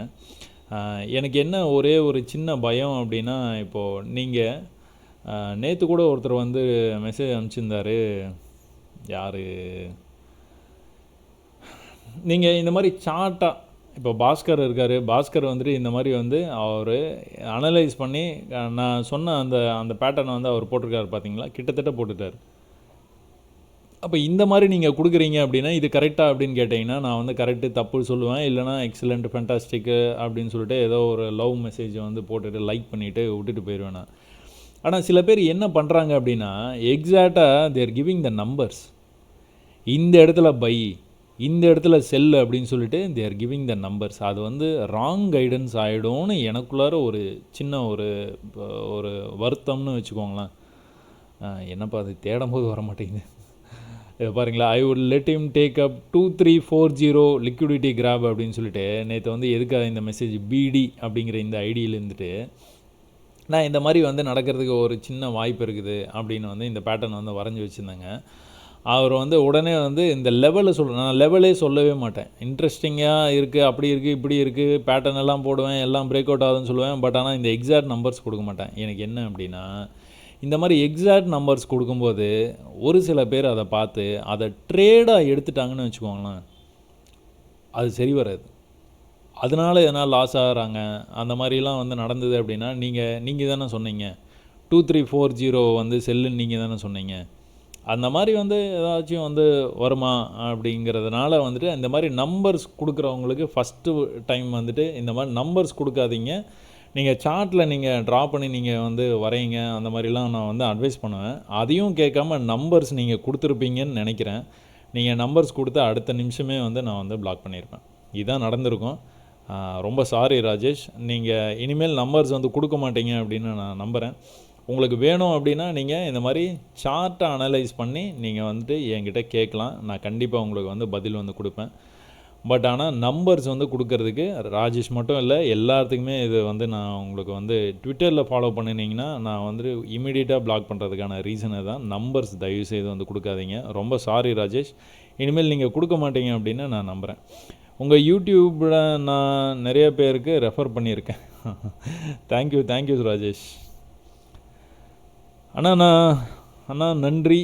எனக்கு என்ன ஒரே ஒரு சின்ன பயம் அப்படின்னா, இப்போது நீங்கள் நேற்று கூட ஒருத்தர் வந்து மெசேஜ் அனுப்பிச்சிருந்தார். யார்? நீங்கள் இந்த மாதிரி சார்ட்டாக, இப்போ பாஸ்கர் இருக்கார், பாஸ்கர் வந்துட்டு இந்த மாதிரி வந்து அவர் அனலைஸ் பண்ணி நான் சொன்ன அந்த பேட்டர்னை வந்து அவர் போட்டிருக்காரு பார்த்தீங்களா, கிட்டத்தட்ட போட்டுட்டார். அப்போ இந்த மாதிரி நீங்கள் கொடுக்குறீங்க அப்படின்னா இது கரெக்டாக அப்படின்னு கேட்டிங்கன்னா நான் வந்து கரெக்டு தப்பு சொல்லுவேன். இல்லைனா எக்ஸலண்ட் ஃபேண்டாஸ்டிக்கு அப்படின்னு சொல்லிட்டு ஏதோ ஒரு லவ் மெசேஜை வந்து போட்டுட்டு லைக் பண்ணிவிட்டு விட்டுட்டு போயிடுவேன் நான். ஆனால் சில பேர் என்ன பண்ணுறாங்க அப்படின்னா, எக்ஸாக்டாக தேர் கிவிங் த நம்பர்ஸ். இந்த இடத்துல பை, இந்த இடத்துல செல் அப்படின்னு சொல்லிட்டு தேர் கிவிங் த நம்பர்ஸ். அது வந்து ராங் கைடன்ஸ் ஆகிடும்னு எனக்குள்ளார ஒரு சின்ன ஒரு வருத்தம்னு வச்சுக்கோங்களேன். என்னப்பா அது தேடும் போது வர மாட்டேங்குது. இதை பாருங்களா, I would let him take up 2340 liquidity grab அப்படின்னு சொல்லிட்டு நேற்று வந்து எதுக்காக இந்த மெசேஜ் பிடி அப்படிங்கிற இந்த ஐடியில் இருந்துட்டு நான் இந்த மாதிரி வந்து நடக்கிறதுக்கு ஒரு சின்ன வாய்ப்பு இருக்குது அப்படின்னு வந்து இந்த பேட்டர்ன் வந்து வரைஞ்சி வச்சுருந்தேங்க. அவர் வந்து உடனே வந்து இந்த லெவலில் நான் லெவலே சொல்லவே மாட்டேன். இன்ட்ரெஸ்டிங்காக இருக்குது, அப்படி இருக்குது, இப்படி இருக்குது, பேட்டர்ன் எல்லாம் போடுவேன், எல்லாம் பிரேக் அவுட் ஆகுதுன்னு சொல்லுவேன். பட் ஆனால் இந்த எக்ஸாக்ட் நம்பர்ஸ் கொடுக்க மாட்டேன். எனக்கு என்ன அப்படின்னா, இந்த மாதிரி எக்ஸாக்ட் நம்பர்ஸ் கொடுக்கும்போது ஒரு சில பேர் அதை பார்த்து அதை ட்ரேடாக எடுத்துட்டாங்கன்னு வச்சுக்கோங்களேன், அது சரி வராது. அதனால் எதனால் லாஸ் ஆகிறாங்க அந்த மாதிரிலாம் வந்து நடந்தது அப்படின்னா, நீங்கள் தானே சொன்னீங்க 2340 வந்து செல்லுன்னு நீங்கள் தானே சொன்னீங்க. அந்த மாதிரி வந்து ஏதாச்சும் வந்து வருமா அப்படிங்கிறதுனால வந்துட்டு இந்த மாதிரி நம்பர்ஸ் கொடுக்குறவங்களுக்கு ஃபஸ்ட்டு டைம் வந்துட்டு இந்த மாதிரி நம்பர்ஸ் கொடுக்காதீங்க. நீங்கள் சார்ட்டில் நீங்கள் ட்ரா பண்ணி நீங்கள் வந்து வரைங்க, அந்த மாதிரிலாம் நான் வந்து அட்வைஸ் பண்ணுவேன். அதையும் கேட்காம நம்பர்ஸ் நீங்கள் கொடுத்துருப்பீங்கன்னு நினைக்கிறேன். நீங்கள் நம்பர்ஸ் கொடுத்து அடுத்த நிமிஷமே வந்து நான் வந்து பிளாக் பண்ணியிருப்பேன். இதுதான் நடந்திருக்கும். ரொம்ப சாரி ராஜேஷ். நீங்கள் இனிமேல் நம்பர்ஸ் வந்து கொடுக்க மாட்டீங்க அப்படின்னு நான் நம்புகிறேன். உங்களுக்கு வேணும் அப்படின்னா நீங்கள் இந்த மாதிரி சார்ட்டை அனலைஸ் பண்ணி நீங்கள் வந்துட்டு என்கிட்ட கேட்கலாம். நான் கண்டிப்பாக உங்களுக்கு வந்து பதில் வந்து கொடுப்பேன். பட் ஆனால் நம்பர்ஸ் வந்து கொடுக்கறதுக்கு ராஜேஷ் மட்டும் இல்லை, எல்லாத்துக்குமே இது வந்து நான் உங்களுக்கு வந்து ட்விட்டரில் ஃபாலோ பண்ணினீங்கன்னா நான் வந்து இமீடியட்டாக பிளாக் பண்ணுறதுக்கான ரீசனை தான். நம்பர்ஸ் தயவுசெய்து வந்து கொடுக்காதீங்க. ரொம்ப சாரி ராஜேஷ். இனிமேல் நீங்கள் கொடுக்க மாட்டீங்க அப்படின்னு நான் நம்புகிறேன். உங்கள் யூடியூப்பில் நான் நிறைய பேருக்கு ரெஃபர் பண்ணியிருக்கேன். தேங்க்யூ ராஜேஷ். அண்ணா நன்றி.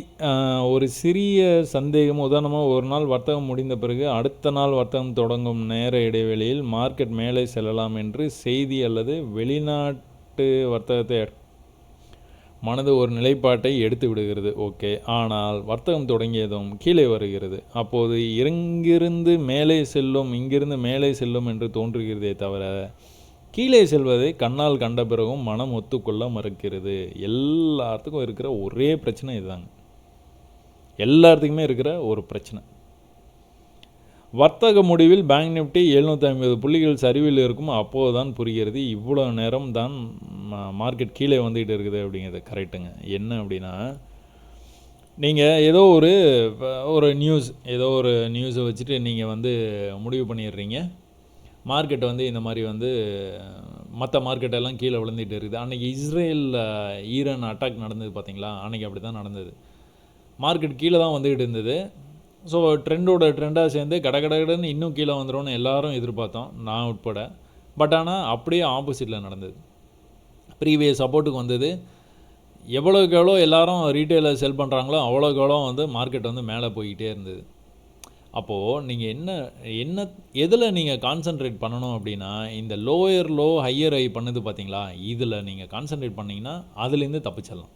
ஒரு சிறிய சந்தேகம். உதாரணமாக ஒரு நாள் வர்த்தகம் முடிந்த பிறகு அடுத்த நாள் வர்த்தகம் தொடங்கும் நேர இடைவெளியில் மார்க்கெட் மேலே செல்லலாம் என்று செய்தி அல்லது வெளிநாட்டு வர்த்தகத்தை மனது ஒரு நிலைப்பாட்டை எடுத்து விடுகிறது. ஓகே. ஆனால் வர்த்தகம் தொடங்கியதும் கீழே வருகிறது. அப்போது இங்கிருந்து மேலே செல்லும், இங்கிருந்து மேலே செல்லும் என்று தோன்றுகிறதே தவிர கீழே செல்வதை கண்ணால் கண்ட பிறகும் மனம் ஒத்துக்கொள்ள மறுக்கிறது. எல்லாத்துக்கும் இருக்கிற ஒரே பிரச்சனை இதுதாங்க. எல்லாத்துக்குமே இருக்கிற ஒரு பிரச்சனை. வர்த்தக முடிவில் பேங்க் நிஃப்டி 750 புள்ளிகள் சரிவில் இருக்கும். அப்போது தான் புரிகிறது இவ்வளோ நேரம் தான் மார்க்கெட் கீழே வந்துகிட்டு இருக்குது அப்படிங்கிறது. கரெக்டுங்க. என்ன அப்படின்னா, நீங்கள் ஏதோ ஒரு நியூஸை வச்சுட்டு நீங்கள் வந்து முடிவு பண்ணிடுறீங்க மார்க்கெட் வந்து இந்த மாதிரி வந்து மற்ற மார்க்கெட்டெல்லாம் கீழே விழுந்துகிட்டு இருக்குது. அன்றைக்கி இஸ்ரேலில் ஈரான் அட்டாக் நடந்தது பார்த்தீங்களா? அன்றைக்கி அப்படி தான் நடந்தது. மார்க்கெட் கீழே தான் வந்துக்கிட்டு இருந்தது. ஸோ ட்ரெண்டாக சேர்ந்து கடன்னு இன்னும் கீழே வந்துடும்னு எல்லாரும் எதிர்பார்த்தோம், நான் உட்பட. பட் ஆனால் அப்படியே ஆப்போசிட்டில் நடந்தது. ப்ரீவியஸ் சப்போர்ட்டுக்கு வந்தது. எவ்வளோக்கு எவ்வளோ எல்லாரும் ரீட்டெயிலில் செல் பண்ணுறாங்களோ அவ்வளோக்கு எவ்வளோ வந்து மார்க்கெட் வந்து மேலே போய்கிட்டே இருந்தது. அப்போது நீங்கள் எதில் நீங்கள் கான்சன்ட்ரேட் பண்ணணும் அப்படின்னா, இந்த லோயர் லோ ஹையர் ஹை பண்ணுது பார்த்தீங்களா, இதில் நீங்கள் கான்சன்ட்ரேட் பண்ணிங்கன்னா அதுலேருந்து தப்பிச்சிடலாம்.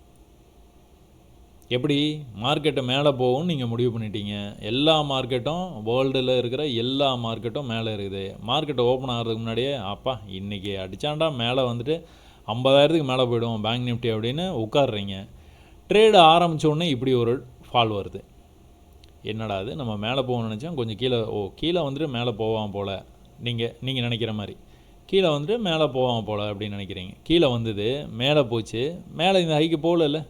எப்படி மார்க்கெட்டை மேலே போகும்னு நீங்கள் முடிவு பண்ணிட்டீங்க. எல்லா மார்க்கெட்டும், வேர்ல்டில் இருக்கிற எல்லா மார்க்கெட்டும் மேலே இருக்குது. மார்க்கெட்டை ஓப்பன் ஆகிறதுக்கு முன்னாடியே அப்பா இன்றைக்கி அடித்தாண்டா மேலே வந்துட்டு 50,000க்கு மேலே போய்டும் பேங்க் நிஃப்டி அப்படின்னு உட்காடுறீங்க. ட்ரேடு ஆரம்பித்த உடனே இப்படி ஒரு ஃபால் வருது. என்னடா அது, நம்ம மேலே போகணும்னு நினச்சோம், கொஞ்சம் கீழே வந்துட்டு மேலே போவான் போல். நீங்கள் நினைக்கிற மாதிரி கீழே வந்துட்டு மேலே போவான் போல் அப்படின்னு நினைக்கிறீங்க. கீழே வந்தது, மேலே போச்சு. மேலே இந்த ஹைக்கு போகல.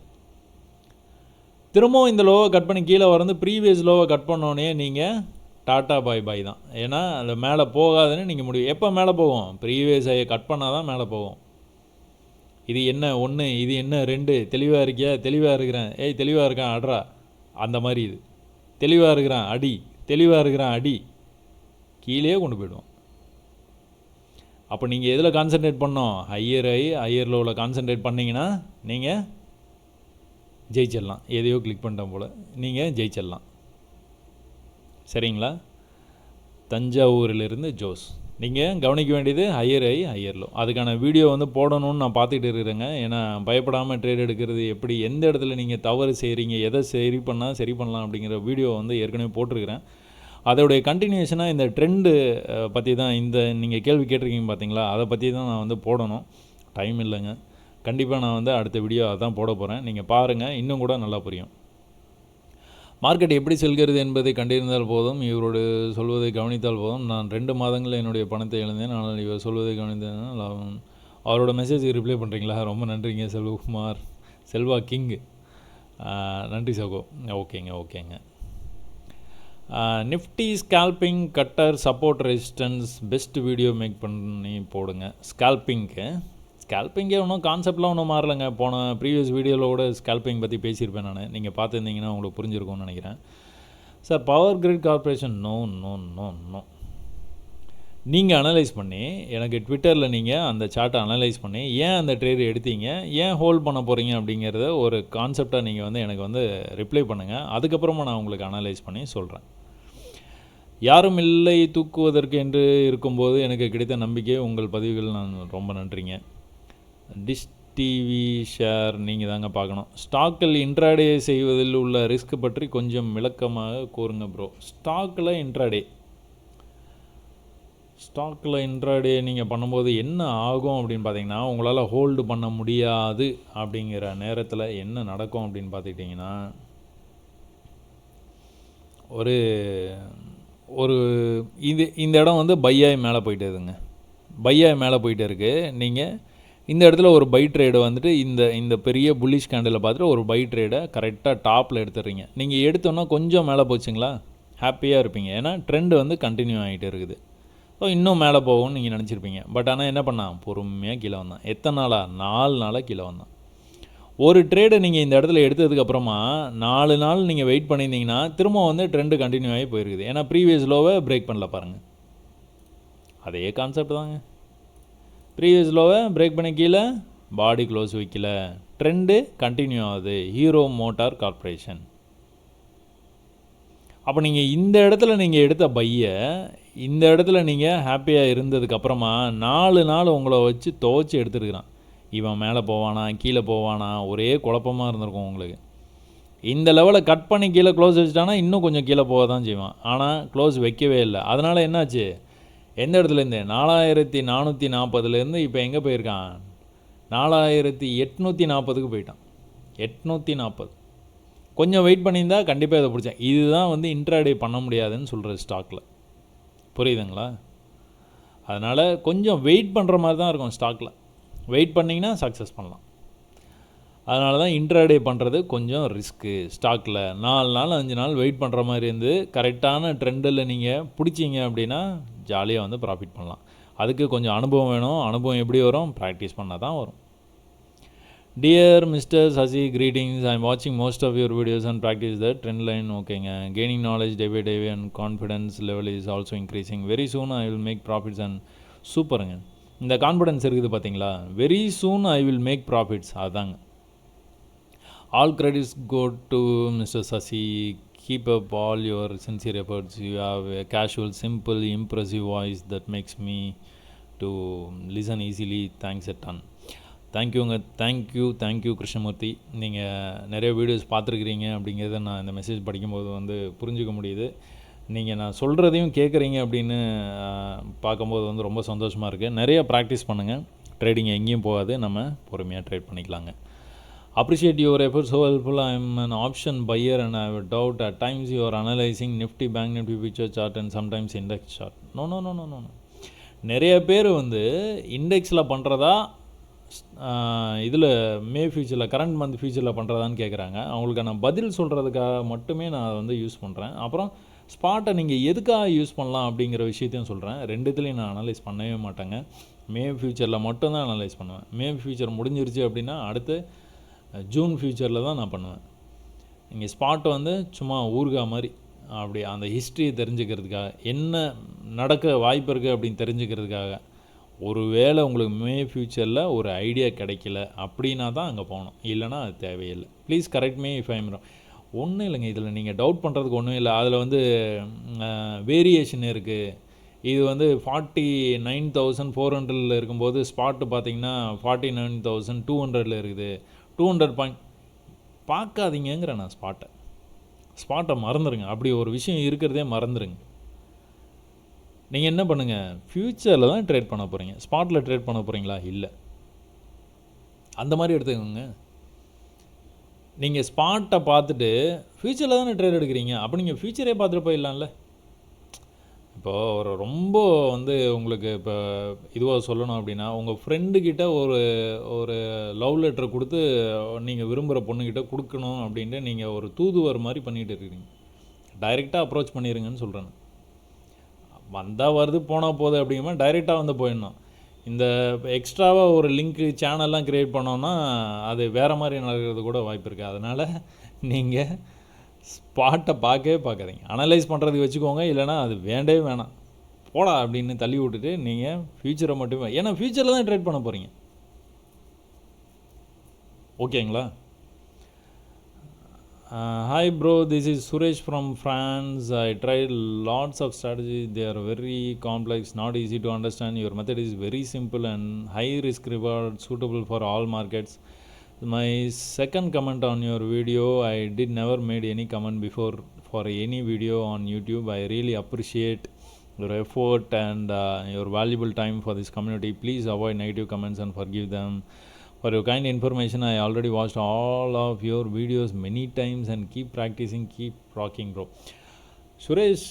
திரும்பவும் இந்த லோவை கட் பண்ணி கீழே வந்து ப்ரீவியஸ் லோவை கட் பண்ணோன்னே நீங்கள் டாட்டா பாய் தான். ஏன்னா அது மேலே போகாதுன்னு நீங்கள் முடிவு. எப்போ மேலே போகும்? ப்ரீவியஸ் ஹையை கட் பண்ணால் தான் மேலே போகும். இது என்ன 1, இது என்ன 2, தெளிவாக இருக்கியா? தெளிவாக இருக்கிறேன். தெளிவாக இருக்கேன் அட்ரா, அந்த மாதிரி. இது தெளிவாக இருக்கிறான் அடி, கீழே கொண்டு போய்டுவோம். அப்போ நீங்கள் எதில் கான்சன்ட்ரேட் பண்ணோம்? ஹையர் லோவில் கான்சன்ட்ரேட் பண்ணிங்கன்னா நீங்கள் ஜெயிச்சிடலாம். எதையோ கிளிக் பண்ணிட்டோம் போல், நீங்கள் ஜெயிச்சிடலாம். சரிங்களா? தஞ்சாவூரிலிருந்து ஜோஸ். நீங்கள் கவனிக்க வேண்டியது ஹையர் லோ. அதுக்கான வீடியோ வந்து போடணும்னு நான் பார்த்துக்கிட்டு இருக்கிறேங்க. ஏன்னா பயப்படாமல் ட்ரேட் எடுக்கிறது எப்படி, எந்த இடத்துல நீங்கள் தவறு செய்கிறீங்க, எதை சரி பண்ணலாம் அப்படிங்கிற வீடியோ வந்து ஏற்கனவே போட்டிருக்கிறேன். அதோடைய கண்டினியூஷனாக இந்த ட்ரெண்டு பற்றி தான் நீங்கள் கேள்வி கேட்டிருக்கீங்க பார்த்தீங்களா, அதை பற்றி தான் நான் வந்து போடணும். டைம் இல்லைங்க. கண்டிப்பாக நான் வந்து அடுத்த வீடியோ அதான் போட போகிறேன். நீங்கள் பாருங்கள், இன்னும் கூட நல்லா புரியும். மார்க்கெட் எப்படி செல்கிறது என்பதை கண்டிருந்தால் போதும், இவரோடு சொல்வதை கவனித்தால் போதும். நான் 2 மாதங்களில் என்னுடைய பணத்தை இழந்தேன், ஆனால் இவர் சொல்வதை கவனித்தேன் லாபம். அவரோட மெசேஜுக்கு ரிப்ளை பண்ணுறீங்களா? ரொம்ப நன்றிங்க செல்வகுமார், செல்வா கிங். நன்றி சகோ. ஓகேங்க. Nifty scalping cutter support resistance best video make பண்ணி போடுங்க. ஸ்கால்பிங்கே ஒன்றும் கான்செப்ட்லாம் ஒன்றும் மாறலைங்க. போன ப்ரீவியஸ் வீடியோவோட ஸ்கால்பிங் பற்றி பேசியிருப்பேன் நான். நீங்கள் பார்த்துருந்தீங்கன்னா உங்களுக்கு புரிஞ்சிருக்கும்னு நினைக்கிறேன். Sir Power Grid Corporation no. நீங்கள் அனலைஸ் பண்ணி எனக்கு ட்விட்டரில் நீங்கள் அந்த சார்ட்டை அனலைஸ் பண்ணி ஏன் அந்த ட்ரேடு எடுத்தீங்க, ஏன் ஹோல்ட் பண்ண போகிறீங்க அப்படிங்கிறத ஒரு கான்செப்டாக நீங்கள் வந்து எனக்கு வந்து ரிப்ளை பண்ணுங்கள். அதுக்கப்புறமா நான் உங்களுக்கு அனலைஸ் பண்ணி சொல்கிறேன். யாரும் இல்லை தூக்குவதற்கு என்று இருக்கும்போது எனக்கு கிடைத்த நம்பிக்கை உங்கள் பதிவுகள். நான் ரொம்ப நன்றிங்க. டிவி ஷேர் நீங்கள் தாங்க பார்க்கணும். ஸ்டாக்கில் இன்ட்ராடே செய்வதில் உள்ள ரிஸ்க் பற்றி கொஞ்சம் விளக்கமாக கூறுங்க ப்ரோ. ஸ்டாக்கில் இன்ட்ராடே நீங்கள் பண்ணும்போது என்ன ஆகும் அப்படின்னு பார்த்தீங்கன்னா, உங்களால் ஹோல்டு பண்ண முடியாது அப்படிங்கிற நேரத்தில் என்ன நடக்கும் அப்படின்னு பார்த்துக்கிட்டிங்கன்னா, ஒரு ஒரு இந்த இடம் வந்து பையாய் மேலே போயிட்டு இருக்குங்க. பையாய் மேலே போயிட்டு இருக்குது. நீங்கள் இந்த இடத்துல ஒரு பை ட்ரேடை வந்துட்டு இந்த பெரிய புல்லிஷ் கேண்டில் பார்த்துட்டு ஒரு பை ட்ரேடை கரெக்டாக டாப்பில் எடுத்துடுறீங்க. நீங்கள் எடுத்தோன்னா கொஞ்சம் மேலே போச்சுங்களா, ஹாப்பியாக இருப்பீங்க. ஏன்னா ட்ரெண்டு வந்து கண்டினியூ ஆகிட்டு இருக்குது. ஸோ இன்னும் மேலே போகும்னு நீங்கள் நினச்சிருப்பீங்க. பட் ஆனால் என்ன பண்ணால் பொறுமையாக கீழே வந்தான். எத்தனை நாளாக? 4 நாளாக கீழே வந்தான். ஒரு ட்ரேடை நீங்கள் இந்த இடத்துல எடுத்ததுக்கப்புறமா 4 நாள் நீங்கள் வெயிட் பண்ணியிருந்தீங்கன்னா திரும்ப வந்து ட்ரெண்டு கண்டினியூ ஆகி போயிருக்குது. ஏன்னா ப்ரீவியஸ் லோவை பிரேக் பண்ணல பாருங்கள். அதே கான்செப்ட் தாங்க. ப்ரீவியஸ் லோவை பிரேக் பண்ணி கீழே பாடி க்ளோஸ் வைக்கல, ட்ரெண்டு கண்டினியூ ஆகுது. Hero motor corporation. அப்போ நீங்கள் இந்த இடத்துல நீங்கள் எடுத்த பையை இந்த இடத்துல நீங்கள் ஹாப்பியாக இருந்ததுக்கப்புறமா 4 நாள் உங்களை வச்சு துவச்சி எடுத்துருக்கிறான். இவன் மேலே போவானா கீழே போவானா ஒரே குழப்பமாக இருந்திருக்கும் உங்களுக்கு. இந்த லெவலை கட் பண்ணி கீழே க்ளோஸ் வச்சுட்டானா இன்னும் கொஞ்சம் கீழே போக தான் செய்வான். ஆனால் க்ளோஸ் வைக்கவே இல்லை. அதனால் என்னாச்சு, எந்த இடத்துலேருந்து 4440 இப்போ எங்கே போயிருக்கான், 4840 போயிட்டான். 840. கொஞ்சம் வெயிட் பண்ணியிருந்தால் கண்டிப்பாக இதை பிடிச்சேன். இதுதான் வந்து இன்ட்ராடே பண்ண முடியாதுன்னு சொல்கிறது ஸ்டாக்கில். புரியுதுங்களா? அதனால் கொஞ்சம் வெயிட் பண்ணுற மாதிரி தான் இருக்கும் ஸ்டாக்கில். வெயிட் பண்ணிங்கன்னா சக்ஸஸ் பண்ணலாம். அதனால தான் இன்ட்ராடே பண்ணுறது கொஞ்சம் ரிஸ்க்கு. ஸ்டாக்கில் 4 நாள் 5 நாள் வெயிட் பண்ணுற மாதிரி இருந்து கரெக்டான ட்ரெண்டில் நீங்கள் பிடிச்சிங்க அப்படின்னா ஜாலியாக வந்து ப்ராஃபிட் பண்ணலாம். அதுக்கு கொஞ்சம் அனுபவம் வேணும். அனுபவம் எப்படி வரும்? ப்ராக்டிஸ் பண்ணால் தான் வரும். Dear mister Sasi, greetings. I am watching most of your videos and practice the trend line. ஓகேங்க. Gaining knowledge day by day and confidence level is also increasing. Very soon I will make profits and சூப்பருங்க. இந்த கான்ஃபிடன்ஸ் இருக்குது பார்த்தீங்களா, very soon I will make profits. அதுதாங்க. All credits go to mister Sasi. Keep up all your sincere efforts. You have a casual simple impressive voice that makes me to listen easily. Thanks a ton. தேங்க்யூங்க. தேங்க்யூ கிருஷ்ணமூர்த்தி. நீங்கள் நிறைய வீடியோஸ் பார்த்துருக்குறீங்க அப்படிங்கிறத நான் இந்த மெசேஜ் படிக்கும்போது வந்து புரிஞ்சுக்க முடியுது. நீங்கள் நான் சொல்கிறதையும் கேட்குறீங்க அப்படின்னு பார்க்கும்போது வந்து ரொம்ப சந்தோஷமாக இருக்குது. நிறைய ப்ராக்டிஸ் பண்ணுங்கள். ட்ரேடிங் எங்கேயும் போகாது. நம்ம பொறுமையாக ட்ரேட் பண்ணிக்கலாங்க. Appreciate your efforts, so helpful. I am an option buyer and I have doubt at times you are analysing Nifty, bank Nifty, future chart and sometimes index chart. No. நிறைய பேர் வந்து இண்டெக்ஸில் பண்ணுறதா இதில் மே ஃபியூச்சரில் கரண்ட் மந்த் ஃபியூச்சரில் பண்ணுறதான்னு கேட்குறாங்க. அவங்களுக்கு நான் பதில் சொல்கிறதுக்காக மட்டுமே நான் வந்து யூஸ் பண்ணுறேன். அப்புறம் ஸ்பாட்டை நீங்கள் எதுக்காக யூஸ் பண்ணலாம் அப்படிங்கிற விஷயத்தையும் சொல்கிறேன். ரெண்டுத்துலேயும் நான் அனலைஸ் பண்ணவே மாட்டேங்க. மே ஃபியூச்சரில் மட்டும்தான் அனலைஸ் பண்ணுவேன். மே ஃபியூச்சர் முடிஞ்சிருச்சு அப்படின்னா அடுத்து ஜூன் ஃபியூச்சரில் தான் நான் பண்ணுவேன். இங்கே ஸ்பாட் வந்து சும்மா ஊர்கா மாதிரி அப்படி அந்த ஹிஸ்ட்ரியை தெரிஞ்சுக்கிறதுக்காக, என்ன நடக்க வாய்ப்பு இருக்குது அப்படின்னு தெரிஞ்சுக்கிறதுக்காக. ஒரு வேளை உங்களுக்கு மே ஃபியூச்சரில் ஒரு ஐடியா கிடைக்கல அப்படின்னா தான் அங்கே போகணும். இல்லைனா அது தேவையில்லை. Please correct me if I'm wrong. ஒன்றும் இல்லைங்க, இதில் நீங்கள் டவுட் பண்ணுறதுக்கு ஒன்றும் இல்லை. அதில் வந்து வேரியேஷன் இருக்குது. இது வந்து 49,400 இருக்கும்போது ஸ்பாட்டு பார்த்தீங்கன்னா 49,200 இருக்குது. 200 பாயிண்ட் பார்க்காதீங்கிற நான் ஸ்பாட்டை மறந்துடுங்க. அப்படி ஒரு விஷயம் இருக்கிறதே மறந்துடுங்க. நீங்கள் என்ன பண்ணுங்கள், ஃப்யூச்சரில் தான் ட்ரேட் பண்ண போகிறீங்க. ஸ்பாட்டில் ட்ரேட் பண்ண போகிறீங்களா? இல்லை. அந்த மாதிரி எடுத்துக்கோங்க. நீங்கள் ஸ்பாட்டை பார்த்துட்டு ஃப்யூச்சரில் தானே ட்ரேட் எடுக்கிறீங்க. அப்போ நீங்கள் ஃப்யூச்சரே பார்த்துட்டு போயிடலாம்ல. இப்போது ஒரு ரொம்ப வந்து உங்களுக்கு இப்போ இதுவாக சொல்லணும் அப்படின்னா, உங்கள் ஃப்ரெண்டுக்கிட்ட ஒரு லவ் லெட்டர் கொடுத்து நீங்கள் விரும்புகிற பொண்ணுக்கிட்ட கொடுக்கணும் அப்படின்ட்டு நீங்கள் ஒரு தூதுவர் மாதிரி பண்ணிகிட்டு இருக்கிறீங்க. டைரெக்டாக அப்ரோச் பண்ணிடுங்கன்னு சொல்கிறேன். வந்தால் வருது போனால் போகுது அப்படிங்கிற டைரெக்டாக வந்து போயிடணும். இந்த எக்ஸ்ட்ராவாக ஒரு லிங்க்கு சேனல்லாம் க்ரியேட் பண்ணோன்னா அது வேறு மாதிரி நடக்கிறது கூட வாய்ப்பு இருக்குது. அதனால் நீங்கள் ஸ்பாட்டை பார்க்காதீங்க. அனலைஸ் பண்ணுறதுக்கு வச்சுக்கோங்க. இல்லைனா அது வேண்டவே வேணாம், போடா அப்படின்னு தள்ளி விட்டுட்டு நீங்கள் ஃப்யூச்சரை மட்டுமே, ஏன்னா ஃப்யூச்சரில் தான் ட்ரேட் பண்ண போகிறீங்க. ஓகேங்களா? Hi bro, this is Suresh from France. I tried lots of strategies. They are very complex, not easy to understand. Your method is very simple and high risk reward, suitable for all markets. My second comment on your video, I did never made any comment before for any video on YouTube. I really appreciate your effort and your valuable time for this community. Please avoid negative comments and forgive them. For your kind information, I already watched all of your videos many times and keep practicing, keep rocking bro. Suresh,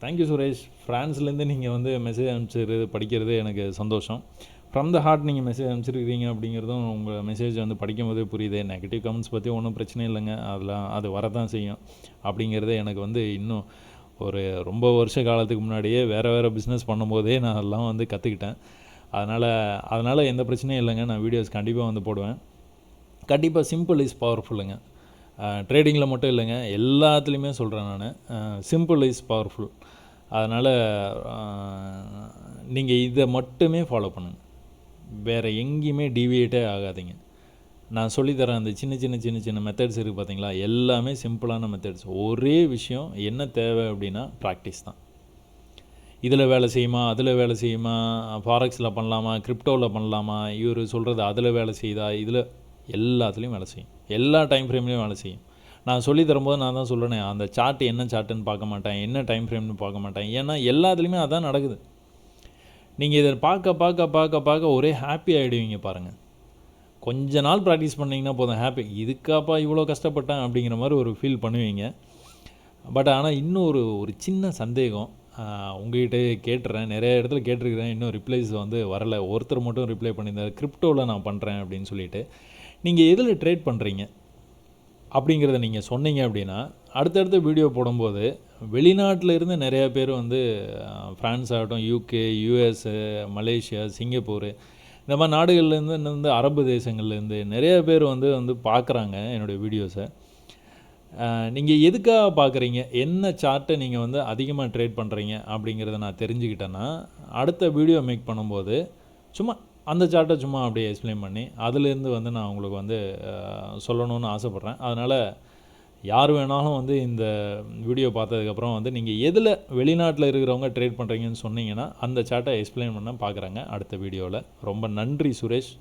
thank you Suresh. ஃப்ரான்ஸ்லேருந்து நீங்கள் வந்து மெசேஜ் அனுப்பிச்சிருது படிக்கிறது எனக்கு சந்தோஷம். ஃப்ரம் த ஹார்ட் நீங்கள் மெசேஜ் அனுப்பிச்சிருக்கிறீங்க அப்படிங்கிறதும் உங்கள் மெசேஜ் வந்து படிக்கும் போதே புரியுது. நெகட்டிவ் கமெண்ட்ஸ் பற்றி ஒன்றும் பிரச்சனை இல்லைங்க, அதெல்லாம் அது வரதான் செய்யும். அப்படிங்கிறது எனக்கு வந்து இன்னும் ஒரு ரொம்ப வருஷ காலத்துக்கு முன்னாடியே வேறு பிஸ்னஸ் பண்ணும்போதே நான் அதெல்லாம் வந்து கற்றுக்கிட்டேன். அதனால் எந்த பிரச்சனையும் இல்லைங்க. நான் வீடியோஸ் கண்டிப்பாக வந்து போடுவேன். கண்டிப்பாக சிம்பிள் இஸ் பவர்ஃபுல்லுங்க. ட்ரேடிங்கில் மட்டும் இல்லைங்க, எல்லாத்துலேயுமே சொல்கிறேன் நான். Simple is powerful. அதனால் நீங்கள் இதை மட்டுமே ஃபாலோ பண்ணுங்கள், வேறு எங்கேயுமே டீவியேட்டே ஆகாதீங்க. நான் சொல்லித்தரேன் அந்த சின்ன மெத்தட்ஸ் இருக்குது பார்த்தீங்களா, எல்லாமே சிம்பிளான மெத்தட்ஸ். ஒரே விஷயம் என்ன தேவை அப்படின்னா ப்ராக்டிஸ் தான். இதில் வேலை செய்யுமா, அதில் வேலை செய்யுமா, ஃபாரெக்ஸில் பண்ணலாமா, கிரிப்டோவில் பண்ணலாமா, இவர் சொல்கிறது அதில் வேலை செய்யுதா, இதில் எல்லாத்துலேயும் வேலை செய்யும். எல்லா டைம் ஃப்ரேம்லேயும் வேலை செய்யும். நான் சொல்லி தரும்போது நான் தான் சொல்கிறேனே, அந்த சார்ட் என்ன சார்ட்டுன்னு பார்க்க மாட்டேன், என்ன டைம் ஃப்ரேம்னு பார்க்க மாட்டேன். ஏன்னா எல்லாத்துலேயுமே அதான் நடக்குது. நீங்கள் இதை பார்க்க ஒரே ஹாப்பி ஆகிடுவீங்க பாருங்கள். கொஞ்ச நாள் ப்ராக்டிஸ் பண்ணிங்கன்னா போதும், ஹாப்பி. இதுக்காப்பா இவ்வளோ கஷ்டப்பட்டேன் அப்படிங்கிற மாதிரி ஒரு ஃபீல் பண்ணுவீங்க. பட் ஆனால் இன்னும் ஒரு சின்ன சந்தேகம் உங்கள்கிட்ட கேட்டுறேன். நிறைய இடத்துல கேட்டிருக்கிறேன், இன்னும் ரிப்ளைஸ் வந்து வரலை. ஒருத்தர் மட்டும் ரிப்ளை பண்ணியிருந்தார், கிரிப்டோவில் நான் பண்ணுறேன் அப்படின்னு சொல்லிட்டு. நீங்கள் எதில் ட்ரேட் பண்ணுறீங்க அப்படிங்கிறத நீங்கள் சொன்னீங்க அப்படின்னா, அடுத்தடுத்த வீடியோ போடும்போது வெளிநாட்டில் இருந்து நிறையா பேர் வந்து ஃப்ரான்ஸ் ஆகட்டும், யூகே, யூஎஸ்ஸு, மலேசியா, சிங்கப்பூர், இந்த மாதிரி நாடுகள்லேருந்து, இன்னும் அரபு தேசங்கள்லேருந்து நிறைய பேர் வந்து பார்க்குறாங்க என்னுடைய வீடியோஸை. நீங்கள் எதுக்காக பார்க்குறீங்க, என்ன சார்ட்டை நீங்கள் வந்து அதிகமாக ட்ரேட் பண்ணுறீங்க அப்படிங்கிறத நான் தெரிஞ்சுக்கிட்டேன்னா, அடுத்த வீடியோ மேக் பண்ணும்போது சும்மா அந்த சார்ட்டை சும்மா அப்படியே எக்ஸ்பிளைன் பண்ணி அதுலேருந்து வந்து நான் உங்களுக்கு வந்து சொல்லணும்னு ஆசைப்பட்றேன். அதனால் யார் வேணாலும் வந்து இந்த வீடியோ பார்த்ததுக்கப்புறம் வந்து நீங்கள் எதில் வெளிநாட்டில் இருக்கிறவங்க ட்ரேட் பண்ணுறீங்கன்னு சொன்னீங்கன்னா அந்த சார்ட்டை எக்ஸ்பிளைன் பண்ண பார்க்குறாங்க அடுத்த வீடியோவில். ரொம்ப நன்றி சுரேஷ்.